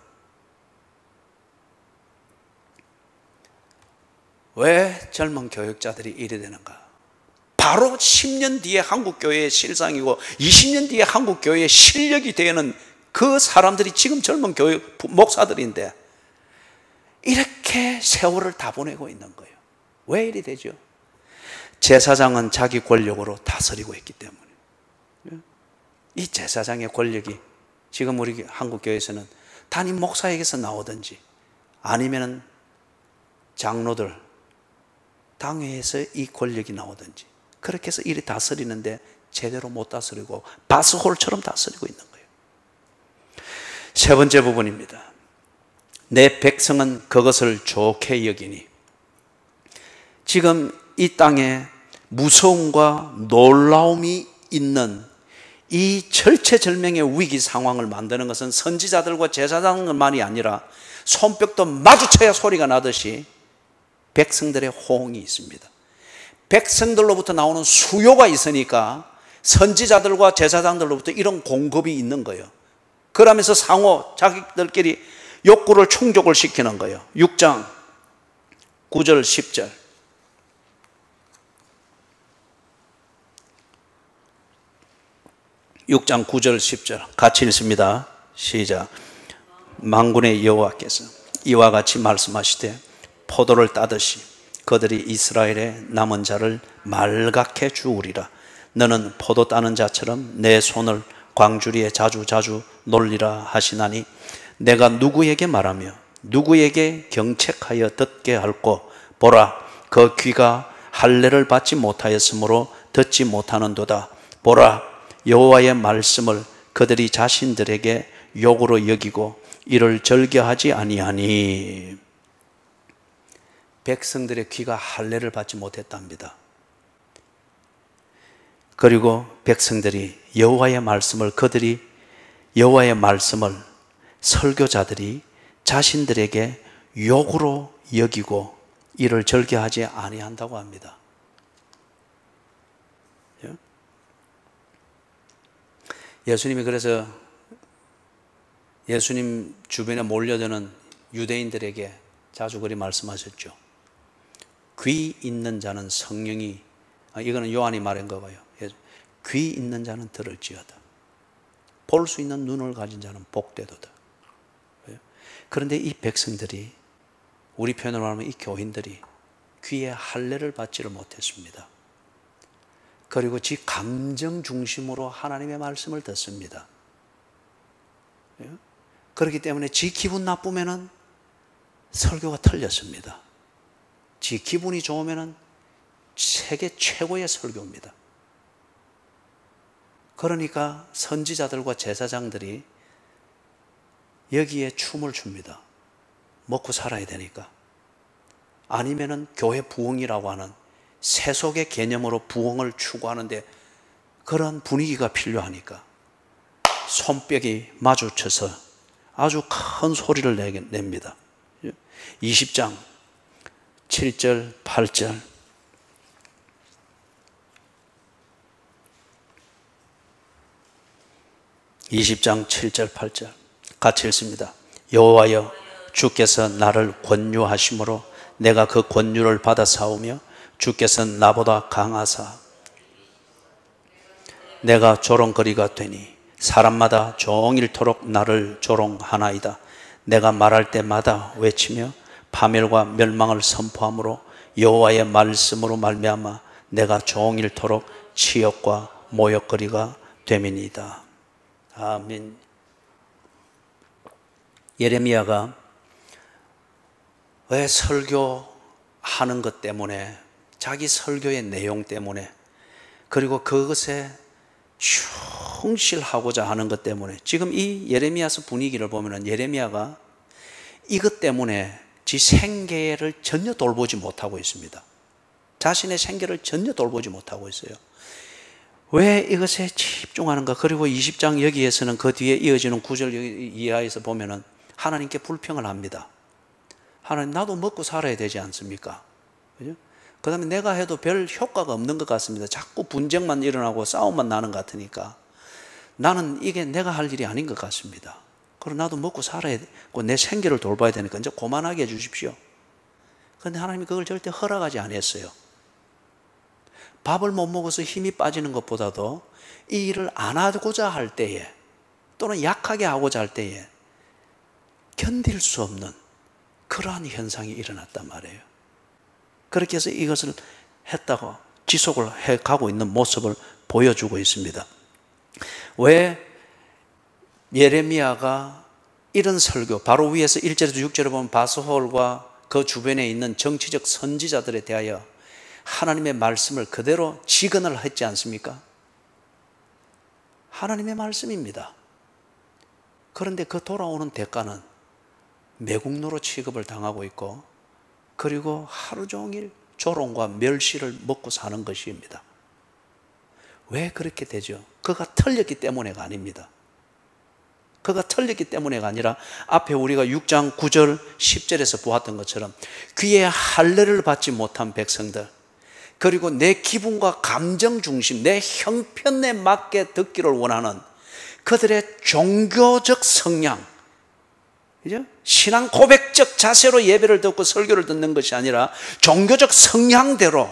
왜 젊은 교육자들이 이래 되는가? 바로 10년 뒤에 한국교회의 실상이고 20년 뒤에 한국교회의 실력이 되는 그 사람들이 지금 젊은 교육 목사들인데 이렇게 세월을 다 보내고 있는 거예요. 왜 이래 되죠? 제사장은 자기 권력으로 다스리고 있기 때문에. 이 제사장의 권력이 지금 우리 한국교회에서는 담임 목사에게서 나오든지 아니면 장로들, 당회에서 이 권력이 나오든지 그렇게 해서 이리 다스리는데 제대로 못 다스리고 바스홀처럼 다스리고 있는 거예요. 세 번째 부분입니다. 내 백성은 그것을 좋게 여기니. 지금 이 땅에 무서움과 놀라움이 있는 이 절체절명의 위기 상황을 만드는 것은 선지자들과 제사장만이 아니라 손뼉도 마주쳐야 소리가 나듯이 백성들의 호응이 있습니다. 백성들로부터 나오는 수요가 있으니까 선지자들과 제사장들로부터 이런 공급이 있는 거예요. 그러면서 상호 자기들끼리 욕구를 충족을 시키는 거예요. 6장 9절 10절. 6장 9절 10절 같이 읽습니다. 시작. 만군의 여호와께서 이와 같이 말씀하시되 포도를 따듯이 그들이 이스라엘의 남은 자를 말갛게 주우리라. 너는 포도 따는 자처럼 내 손을 광주리에 자주 놀리라 하시나니 내가 누구에게 말하며 누구에게 경책하여 듣게 할꼬. 보라, 그 귀가 할례를 받지 못하였으므로 듣지 못하는도다. 보라, 여호와의 말씀을 그들이 자신들에게 욕으로 여기고 이를 즐겨하지 아니하니. 백성들의 귀가 할례를 받지 못했답니다. 그리고 백성들이 여호와의 말씀을 설교자들이 자신들에게 욕으로 여기고 이를 즐겨하지 아니한다고 합니다. 예수님이 그래서 예수님 주변에 몰려드는 유대인들에게 자주 그리 말씀하셨죠. 귀 있는 자는 성령이, 이거는 요한이 말한 거 봐요. 귀 있는 자는 들을지어다. 볼 수 있는 눈을 가진 자는 복되도다. 그런데 이 백성들이, 우리 표현으로 하면 이 교인들이 귀에 할례를 받지를 못했습니다. 그리고 지 감정 중심으로 하나님의 말씀을 듣습니다. 그렇기 때문에 지 기분 나쁘면은 설교가 틀렸습니다. 지 기분이 좋으면은 세계 최고의 설교입니다. 그러니까 선지자들과 제사장들이 여기에 춤을 춥니다. 먹고 살아야 되니까. 아니면은 교회 부흥이라고 하는 세속의 개념으로 부흥을 추구하는데 그런 분위기가 필요하니까 손뼉이 마주쳐서 아주 큰 소리를 냅니다. 20장 7절 8절. (20장 7절 8절) 같이 읽습니다. 여호와여, 주께서 나를 권유하심으로 내가 그 권유를 받아 싸우며 주께서 나보다 강하사 내가 조롱거리가 되니 사람마다 종일토록 나를 조롱하나이다. 내가 말할 때마다 외치며 파멸과 멸망을 선포함으로 여호와의 말씀으로 말미암아 내가 종일토록 치욕과 모욕거리가 됨이니이다. 아멘. 예레미야가 왜 설교하는 것 때문에, 자기 설교의 내용 때문에, 그리고 그것에 충실하고자 하는 것 때문에, 지금 이 예레미야서 분위기를 보면 예레미야가 이것 때문에 지 생계를 전혀 돌보지 못하고 있습니다. 자신의 생계를 전혀 돌보지 못하고 있어요. 왜 이것에 집중하는가? 그리고 20장 여기에서는 그 뒤에 이어지는 9절 이하에서 보면은 하나님께 불평을 합니다. 하나님, 나도 먹고 살아야 되지 않습니까? 그죠? 그 다음에 내가 해도 별 효과가 없는 것 같습니다. 자꾸 분쟁만 일어나고 싸움만 나는 것 같으니까 나는 이게 내가 할 일이 아닌 것 같습니다. 그리고 나도 먹고 살아야 되고 내 생계를 돌봐야 되니까 이제 그만하게 해주십시오. 그런데 하나님이 그걸 절대 허락하지 않았어요. 밥을 못 먹어서 힘이 빠지는 것보다도 이 일을 안 하고자 할 때에, 또는 약하게 하고자 할 때에 견딜 수 없는 그러한 현상이 일어났단 말이에요. 그렇게 해서 이것을 했다고 지속을 해가고 있는 모습을 보여주고 있습니다. 왜 예레미야가 이런 설교, 바로 위에서 1절에서 6절에 보면 바스홀과 그 주변에 있는 정치적 선지자들에 대하여 하나님의 말씀을 그대로 직언을 했지 않습니까? 하나님의 말씀입니다. 그런데 그 돌아오는 대가는 매국노로 취급을 당하고 있고, 그리고 하루 종일 조롱과 멸시를 먹고 사는 것입니다. 왜 그렇게 되죠? 그가 틀렸기 때문에가 아닙니다. 그가 틀렸기 때문에가 아니라 앞에 우리가 6장 9절 10절에서 보았던 것처럼 귀에 할례를 받지 못한 백성들, 그리고 내 기분과 감정 중심, 내 형편에 맞게 듣기를 원하는 그들의 종교적 성향, 그죠? 신앙 고백적 자세로 예배를 듣고 설교를 듣는 것이 아니라 종교적 성향대로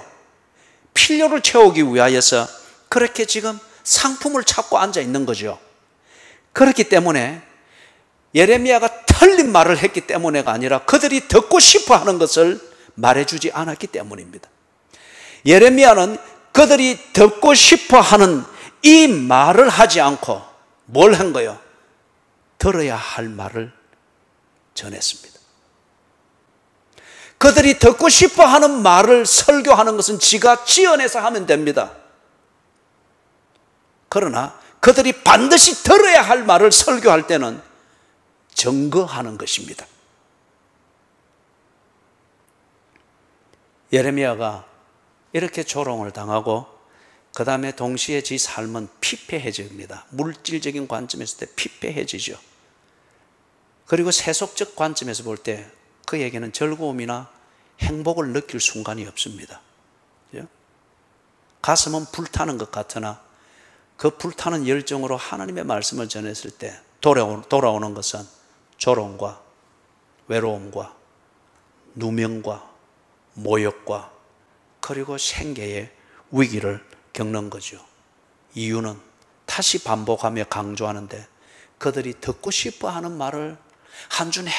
필요를 채우기 위하여서 그렇게 지금 상품을 찾고 앉아 있는 거죠. 그렇기 때문에 예레미야가 틀린 말을 했기 때문에가 아니라 그들이 듣고 싶어 하는 것을 말해주지 않았기 때문입니다. 예레미야는 그들이 듣고 싶어 하는 이 말을 하지 않고 뭘 한 거예요? 들어야 할 말을 전했습니다. 그들이 듣고 싶어 하는 말을 설교하는 것은 지가 지어내서 하면 됩니다. 그러나 그들이 반드시 들어야 할 말을 설교할 때는 증거하는 것입니다. 예레미야가 이렇게 조롱을 당하고 그 다음에 동시에 지 삶은 피폐해집니다. 물질적인 관점에서 볼 때 피폐해지죠. 그리고 세속적 관점에서 볼 때 그에게는 즐거움이나 행복을 느낄 순간이 없습니다. 가슴은 불타는 것 같으나 그 불타는 열정으로 하나님의 말씀을 전했을 때 돌아오는 것은 조롱과 외로움과 누명과 모욕과 그리고 생계의 위기를 겪는 거죠. 이유는 다시 반복하며 강조하는데 그들이 듣고 싶어 하는 말을 한 주 내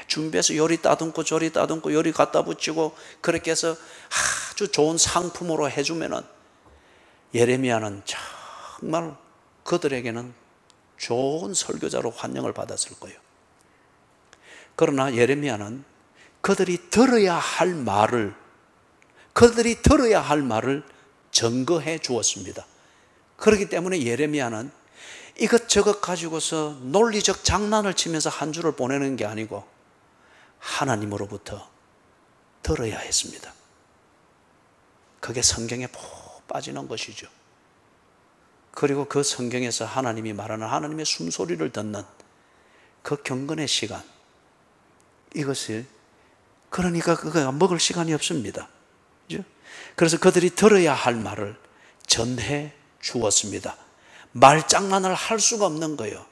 준비해서 요리 따듬고 저리 따듬고 요리 갖다 붙이고 그렇게 해서 아주 좋은 상품으로 해주면은 예레미야는 정말 그들에게는 좋은 설교자로 환영을 받았을 거예요. 그러나 예레미야는 그들이 들어야 할 말을 증거해 주었습니다. 그렇기 때문에 예레미야는 이것저것 가지고서 논리적 장난을 치면서 한 주를 보내는 게 아니고 하나님으로부터 들어야 했습니다. 그게 성경에 푹 빠지는 것이죠. 그리고 그 성경에서 하나님이 말하는 하나님의 숨소리를 듣는 그 경건의 시간, 이것을 그러니까 그가 먹을 시간이 없습니다. 그죠? 그래서 그들이 들어야 할 말을 전해 주었습니다. 말장난을 할 수가 없는 거예요.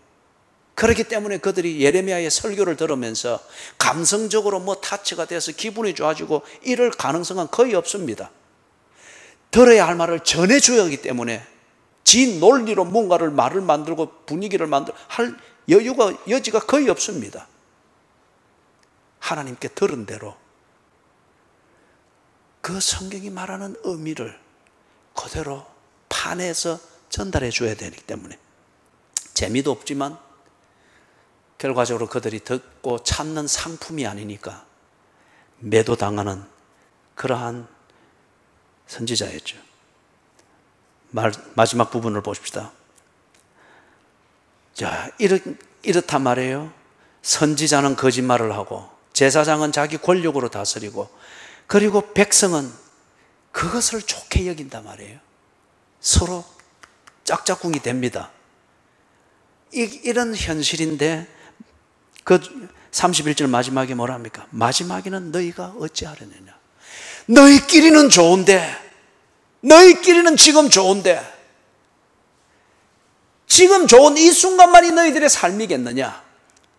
그렇기 때문에 그들이 예레미야의 설교를 들으면서 감성적으로 타치가 돼서 기분이 좋아지고 이럴 가능성은 거의 없습니다. 들어야 할 말을 전해줘야 하기 때문에 지 논리로 뭔가를 말을 만들고 분위기를 할 여지가 거의 없습니다. 하나님께 들은 대로 그 성경이 말하는 의미를 그대로 판에서 전달해 줘야 되기 때문에 재미도 없지만 결과적으로 그들이 듣고 찾는 상품이 아니니까 매도당하는 그러한 선지자였죠. 마지막 부분을 보십시다. 자, 이렇단 말이에요. 선지자는 거짓말을 하고 제사장은 자기 권력으로 다스리고 그리고 백성은 그것을 좋게 여긴단 말이에요. 서로 짝짝꿍이 됩니다. 이런 현실인데 그 31절 마지막에 뭐라 합니까? 마지막에는 너희가 어찌하려느냐. 너희끼리는 좋은데, 너희끼리는 지금 좋은데, 지금 좋은 이 순간만이 너희들의 삶이겠느냐?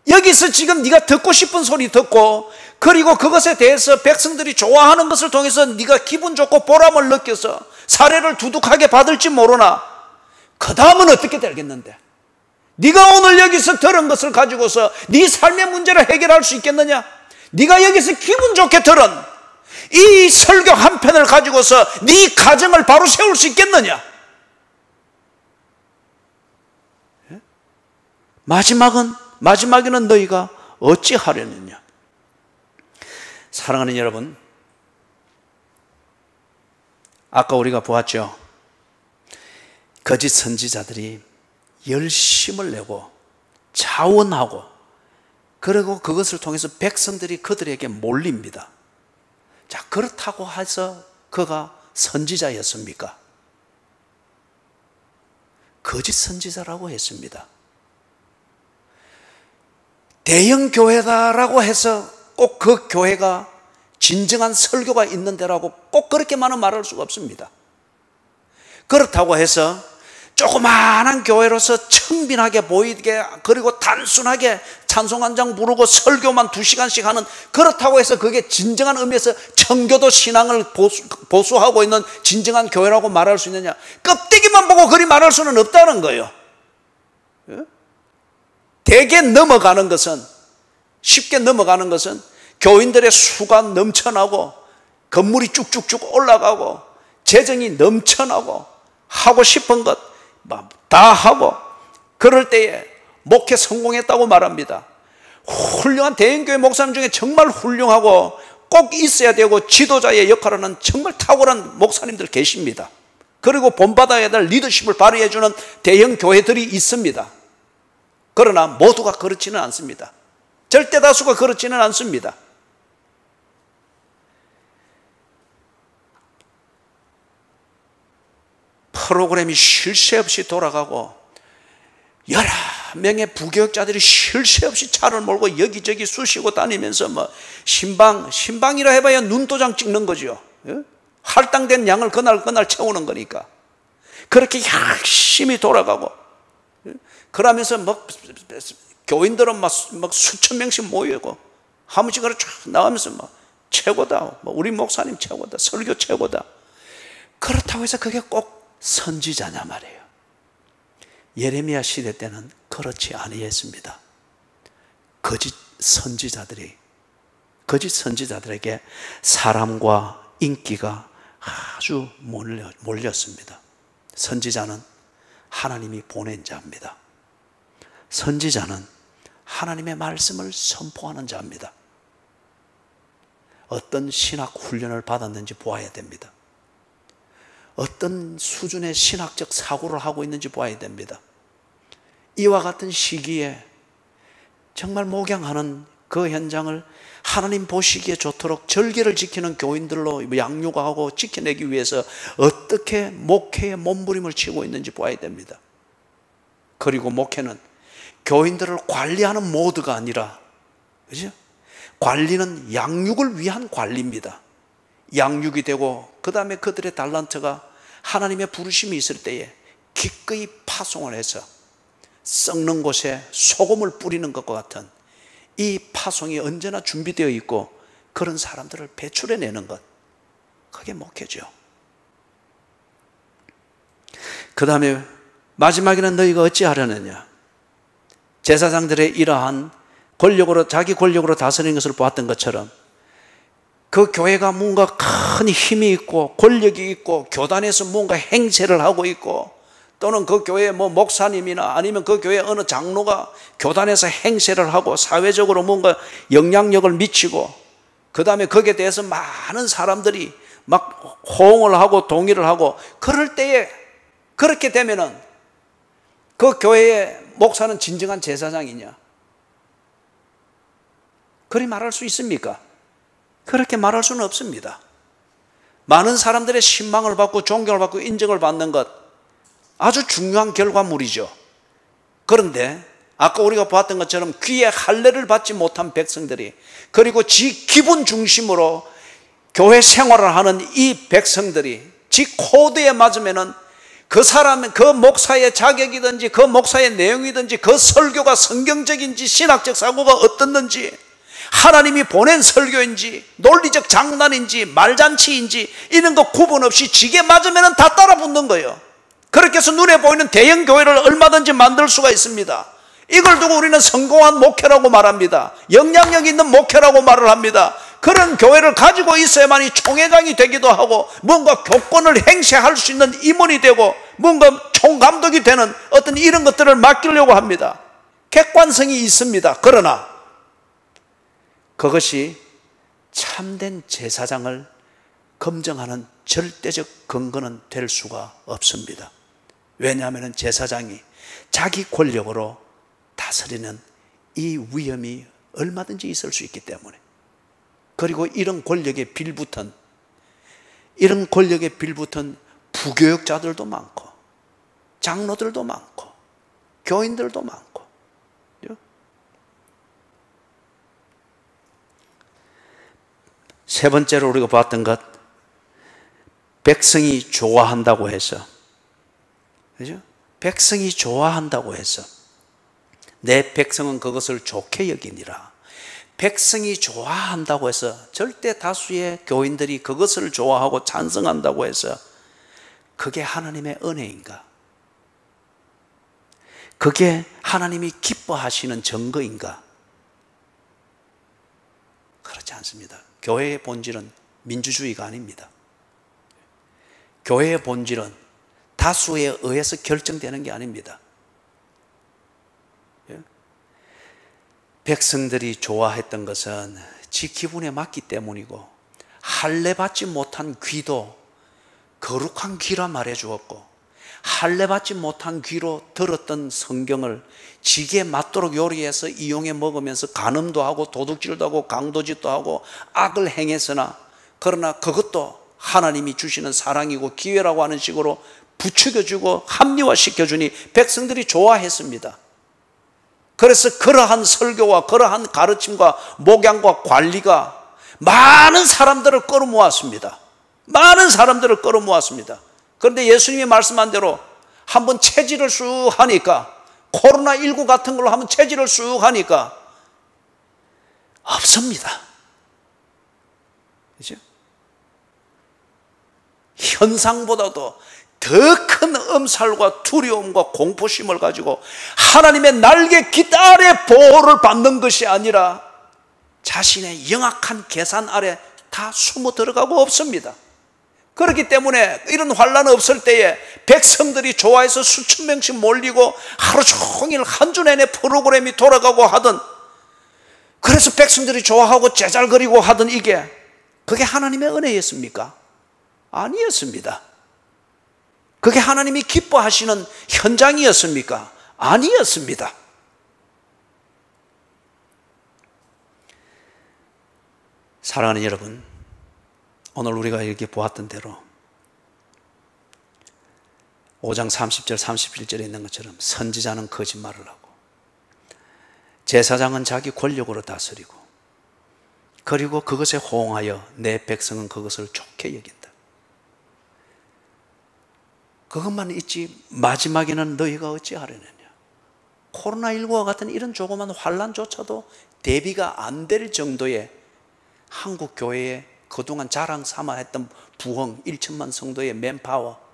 여기서 지금 네가 듣고 싶은 소리 듣고 그리고 그것에 대해서 백성들이 좋아하는 것을 통해서 네가 기분 좋고 보람을 느껴서 사례를 두둑하게 받을지 모르나 그 다음은 어떻게 되겠는데? 네가 오늘 여기서 들은 것을 가지고서 네 삶의 문제를 해결할 수 있겠느냐? 네가 여기서 기분 좋게 들은 이 설교 한 편을 가지고서 네 가정을 바로 세울 수 있겠느냐? 마지막에는 너희가 어찌하려느냐? 사랑하는 여러분, 아까 우리가 보았죠. 거짓 선지자들이 열심을 내고 자원하고 그리고 그것을 통해서 백성들이 그들에게 몰립니다. 자, 그렇다고 해서 그가 선지자였습니까? 거짓 선지자라고 했습니다. 대형 교회다라고 해서 꼭 그 교회가 진정한 설교가 있는 데라고 꼭 그렇게만은 말할 수가 없습니다. 그렇다고 해서 조그마한 교회로서 청빈하게 보이게 그리고 단순하게 찬송 한 장 부르고 설교만 2시간씩 하는, 그렇다고 해서 그게 진정한 의미에서 청교도 신앙을 보수하고 있는 진정한 교회라고 말할 수 있느냐? 껍데기만 보고 그리 말할 수는 없다는 거예요. 대개 넘어가는 것은, 쉽게 넘어가는 것은 교인들의 수가 넘쳐나고 건물이 쭉쭉쭉 올라가고 재정이 넘쳐나고 하고 싶은 것 다 하고 그럴 때에 목회 성공했다고 말합니다. 훌륭한 대형교회 목사님 중에 정말 훌륭하고 꼭 있어야 되고 지도자의 역할을 하는 정말 탁월한 목사님들 계십니다. 그리고 본받아야 될 리더십을 발휘해 주는 대형 교회들이 있습니다. 그러나 모두가 그렇지는 않습니다. 절대 다수가 그렇지는 않습니다. 프로그램이 쉴 새 없이 돌아가고 여러 명의 부교육자들이 쉴 새 없이 차를 몰고 여기저기 쑤시고 다니면서 뭐 신방이라 해봐야 눈도장 찍는 거죠. 할당된 양을 그날 채우는 거니까 그렇게 열심히 돌아가고, 그러면서 교인들은 막 수천 명씩 모이고 한 번씩 쫙 나가면서 최고다, 우리 목사님 최고다, 설교 최고다. 그렇다고 해서 그게 꼭 선지자냐 말이에요. 예레미야 시대 때는 그렇지 아니했습니다. 거짓 선지자들에게 사람과 인기가 아주 몰렸습니다. 선지자는 하나님이 보낸 자입니다. 선지자는 하나님의 말씀을 선포하는 자입니다. 어떤 신학 훈련을 받았는지 보아야 됩니다. 어떤 수준의 신학적 사고를 하고 있는지 봐야 됩니다. 이와 같은 시기에 정말 목양하는 그 현장을 하나님 보시기에 좋도록 절개를 지키는 교인들로 양육하고 지켜내기 위해서 어떻게 목회에 몸부림을 치고 있는지 봐야 됩니다. 그리고 목회는 교인들을 관리하는 모드가 아니라, 그죠? 관리는 양육을 위한 관리입니다. 양육이 되고 그 다음에 그들의 달란트가 하나님의 부르심이 있을 때에 기꺼이 파송을 해서 썩는 곳에 소금을 뿌리는 것과 같은 이 파송이 언제나 준비되어 있고 그런 사람들을 배출해내는 것, 그게 목회죠. 그 다음에 마지막에는 너희가 어찌하려느냐? 제사장들의 이러한 권력으로, 자기 권력으로 다스리는 것을 보았던 것처럼 그 교회가 뭔가 큰 힘이 있고 권력이 있고 교단에서 뭔가 행세를 하고 있고 또는 그 교회 뭐 목사님이나 아니면 그 교회 어느 장로가 교단에서 행세를 하고 사회적으로 뭔가 영향력을 미치고 그 다음에 거기에 대해서 많은 사람들이 막 호응을 하고 동의를 하고 그럴 때에 그렇게 되면은 그 교회의 목사는 진정한 제사장이냐? 그리 말할 수 있습니까? 그렇게 말할 수는 없습니다. 많은 사람들의 신망을 받고 존경을 받고 인정을 받는 것 아주 중요한 결과물이죠. 그런데 아까 우리가 보았던 것처럼 귀에 할례를 받지 못한 백성들이 그리고 지 기분 중심으로 교회 생활을 하는 이 백성들이 지 코드에 맞으면은 그 사람은 그 목사의 자격이든지 그 목사의 내용이든지 그 설교가 성경적인지 신학적 사고가 어떻는지 하나님이 보낸 설교인지 논리적 장난인지 말잔치인지 이런 거 구분 없이 지게 맞으면 다 따라 붙는 거예요. 그렇게 해서 눈에 보이는 대형 교회를 얼마든지 만들 수가 있습니다. 이걸 두고 우리는 성공한 목회라고 말합니다. 영향력 있는 목회라고 말을 합니다. 그런 교회를 가지고 있어야만이 총회장이 되기도 하고 뭔가 교권을 행사할 수 있는 임원이 되고 뭔가 총감독이 되는 어떤 이런 것들을 맡기려고 합니다. 객관성이 있습니다. 그러나 그것이 참된 제사장을 검증하는 절대적 근거는 될 수가 없습니다. 왜냐하면 제사장이 자기 권력으로 다스리는 이 위험이 얼마든지 있을 수 있기 때문에 그리고 이런 권력에 빌붙은 부교육자들도 많고 장로들도 많고 교인들도 많고 세 번째로 우리가 봤던 것 백성이 좋아한다고 해서 그죠? 백성이 좋아한다고 해서 내 백성은 그것을 좋게 여기니라. 백성이 좋아한다고 해서 절대 다수의 교인들이 그것을 좋아하고 찬성한다고 해서 그게 하나님의 은혜인가? 그게 하나님이 기뻐하시는 증거인가? 그렇지 않습니다. 교회의 본질은 민주주의가 아닙니다. 교회의 본질은 다수에 의해서 결정되는 게 아닙니다. 백성들이 좋아했던 것은 지 기분에 맞기 때문이고 할례 받지 못한 귀도 거룩한 귀라 말해 주었고 할례 받지 못한 귀로 들었던 성경을 지게 맞도록 요리해서 이용해 먹으면서 간음도 하고 도둑질도 하고 강도짓도 하고 악을 행했으나 그러나 그것도 하나님이 주시는 사랑이고 기회라고 하는 식으로 부추겨주고 합리화시켜주니 백성들이 좋아했습니다. 그래서 그러한 설교와 그러한 가르침과 목양과 관리가 많은 사람들을 끌어모았습니다. 많은 사람들을 끌어모았습니다. 그런데 예수님이 말씀한 대로 한번 체질을 쑥 하니까 코로나19 같은 걸로 한번 체질을 쑥 하니까 없습니다. 그죠? 현상보다도 더 큰 엄살과 두려움과 공포심을 가지고 하나님의 날개 깃 아래 보호를 받는 것이 아니라 자신의 영악한 계산 아래 다 숨어 들어가고 없습니다. 그렇기 때문에 이런 환난 없을 때에 백성들이 좋아해서 수천 명씩 몰리고 하루 종일 한 주 내내 프로그램이 돌아가고 하던 그래서 백성들이 좋아하고 제잘거리고 하던 그게 하나님의 은혜였습니까? 아니었습니다. 그게 하나님이 기뻐하시는 현장이었습니까? 아니었습니다. 사랑하는 여러분, 오늘 우리가 이렇게 보았던 대로 5장 30절 31절에 있는 것처럼 선지자는 거짓말을 하고 제사장은 자기 권력으로 다스리고 그리고 그것에 호응하여 내 백성은 그것을 좋게 여긴다. 그것만 있지 마지막에는 너희가 어찌하려느냐. 코로나19와 같은 이런 조그만 환난조차도 대비가 안 될 정도의 한국 교회에 그동안 자랑 삼아 했던 부흥 1천만 성도의 맨파워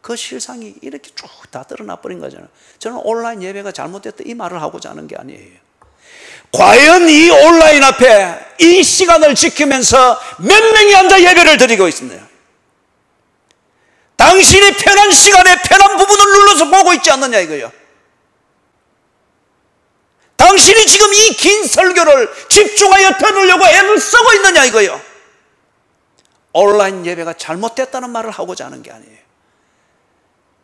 그 실상이 이렇게 쭉 다 드러나 버린 거잖아요. 저는 온라인 예배가 잘못됐다 이 말을 하고자 하는 게 아니에요. 과연 이 온라인 앞에 이 시간을 지키면서 몇 명이 앉아 예배를 드리고 있습니다. 당신이 편한 시간에 편한 부분을 눌러서 보고 있지 않느냐 이거예요. 당신이 지금 이 긴 설교를 집중하여 들으려고 애를 쓰고 있느냐 이거예요. 온라인 예배가 잘못됐다는 말을 하고자 하는 게 아니에요.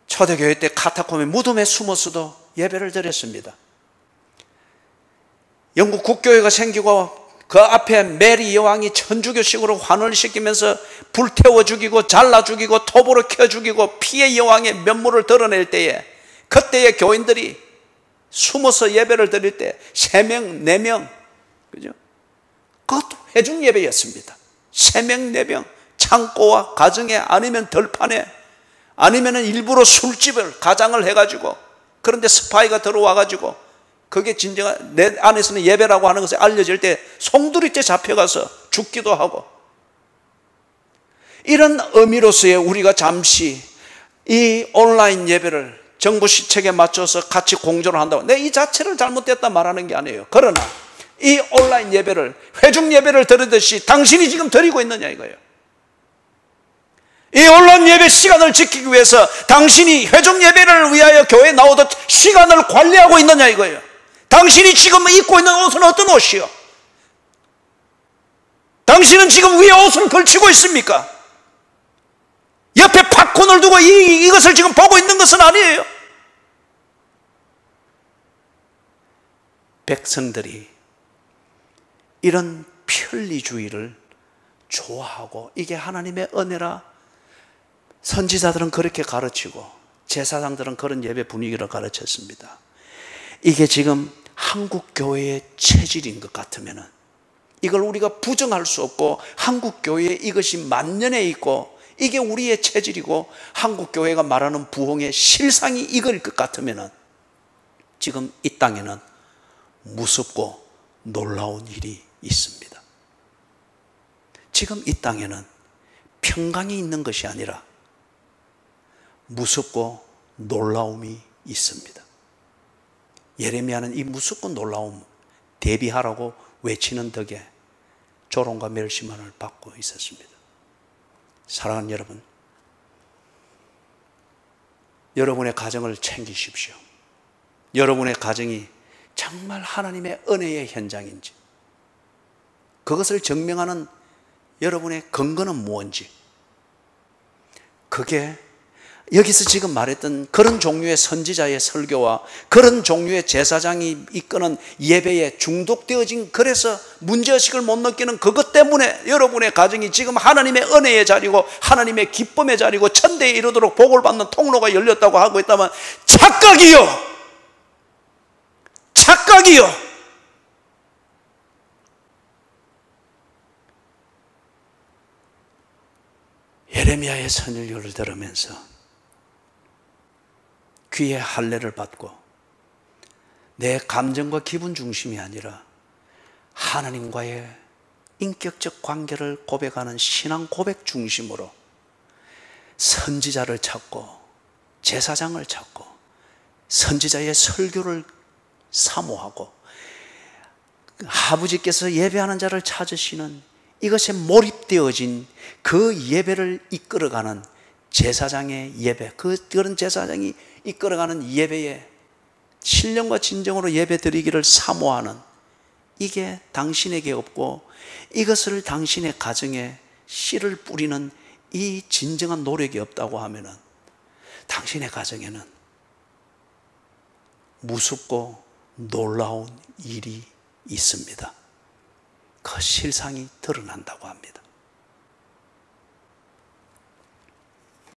초대교회 때 카타콤의 무덤에 숨어서도 예배를 드렸습니다. 영국 국교회가 생기고 그 앞에 메리 여왕이 천주교식으로 환원을 시키면서 불태워 죽이고 잘라 죽이고 톱으로 켜 죽이고 피의 여왕의 면모를 드러낼 때에 그때의 교인들이 숨어서 예배를 드릴 때 3명, 4명, 그죠? 그것도 회중 예배였습니다. 3명, 4명, 창고와 가정에 아니면 들판에 아니면 일부러 술집을 가장을 해가지고 그런데 스파이가 들어와가지고 그게 진정한 내 안에서는 예배라고 하는 것이 알려질 때 송두리째 잡혀가서 죽기도 하고 이런 의미로서의 우리가 잠시 이 온라인 예배를 정부 시책에 맞춰서 같이 공조를 한다고 이 자체를 잘못됐다 말하는 게 아니에요. 그러나 이 온라인 예배를 회중 예배를 드리듯이 당신이 지금 드리고 있느냐 이거예요. 이 온라인 예배 시간을 지키기 위해서 당신이 회중 예배를 위하여 교회에 나오듯 시간을 관리하고 있느냐 이거예요. 당신이 지금 입고 있는 옷은 어떤 옷이요? 당신은 지금 위에 옷을 걸치고 있습니까? 옆에 팝콘을 두고 이것을 지금 보고 있는 것은 아니에요. 백성들이 이런 편리주의를 좋아하고 이게 하나님의 은혜라 선지자들은 그렇게 가르치고 제사장들은 그런 예배 분위기를 가르쳤습니다. 이게 지금 한국 교회의 체질인 것 같으면 이걸 우리가 부정할 수 없고 한국 교회에 이것이 만연해 있고 이게 우리의 체질이고 한국 교회가 말하는 부흥의 실상이 이거일 것 같으면 지금 이 땅에는 무섭고 놀라운 일이 있습니다. 지금 이 땅에는 평강이 있는 것이 아니라 무섭고 놀라움이 있습니다. 예레미야는 이 무섭고 놀라움 대비하라고 외치는 덕에 조롱과 멸시만을 받고 있었습니다. 사랑하는 여러분, 여러분의 가정을 챙기십시오. 여러분의 가정이 정말 하나님의 은혜의 현장인지, 그것을 증명하는 여러분의 근거는 무엇인지, 그게 여기서 지금 말했던 그런 종류의 선지자의 설교와 그런 종류의 제사장이 이끄는 예배에 중독되어진, 그래서 문제의식을 못 느끼는 그것 때문에 여러분의 가정이 지금 하나님의 은혜의 자리고 하나님의 기쁨의 자리고 천대에 이르도록 복을 받는 통로가 열렸다고 하고 있다면 착각이요, 착각이요. 예레미야의 선율교를 들으면서 귀에 할례를 받고 내 감정과 기분 중심이 아니라 하나님과의 인격적 관계를 고백하는 신앙 고백 중심으로 선지자를 찾고 제사장을 찾고 선지자의 설교를 사모하고 아버지께서 예배하는 자를 찾으시는 이것에 몰입되어진 그 예배를 이끌어가는 제사장의 예배, 그런 제사장이 이끌어가는 예배에 신령과 진정으로 예배 드리기를 사모하는, 이게 당신에게 없고 이것을 당신의 가정에 씨를 뿌리는 이 진정한 노력이 없다고 하면은 당신의 가정에는 무섭고 놀라운 일이 있습니다. 그 실상이 드러난다고 합니다.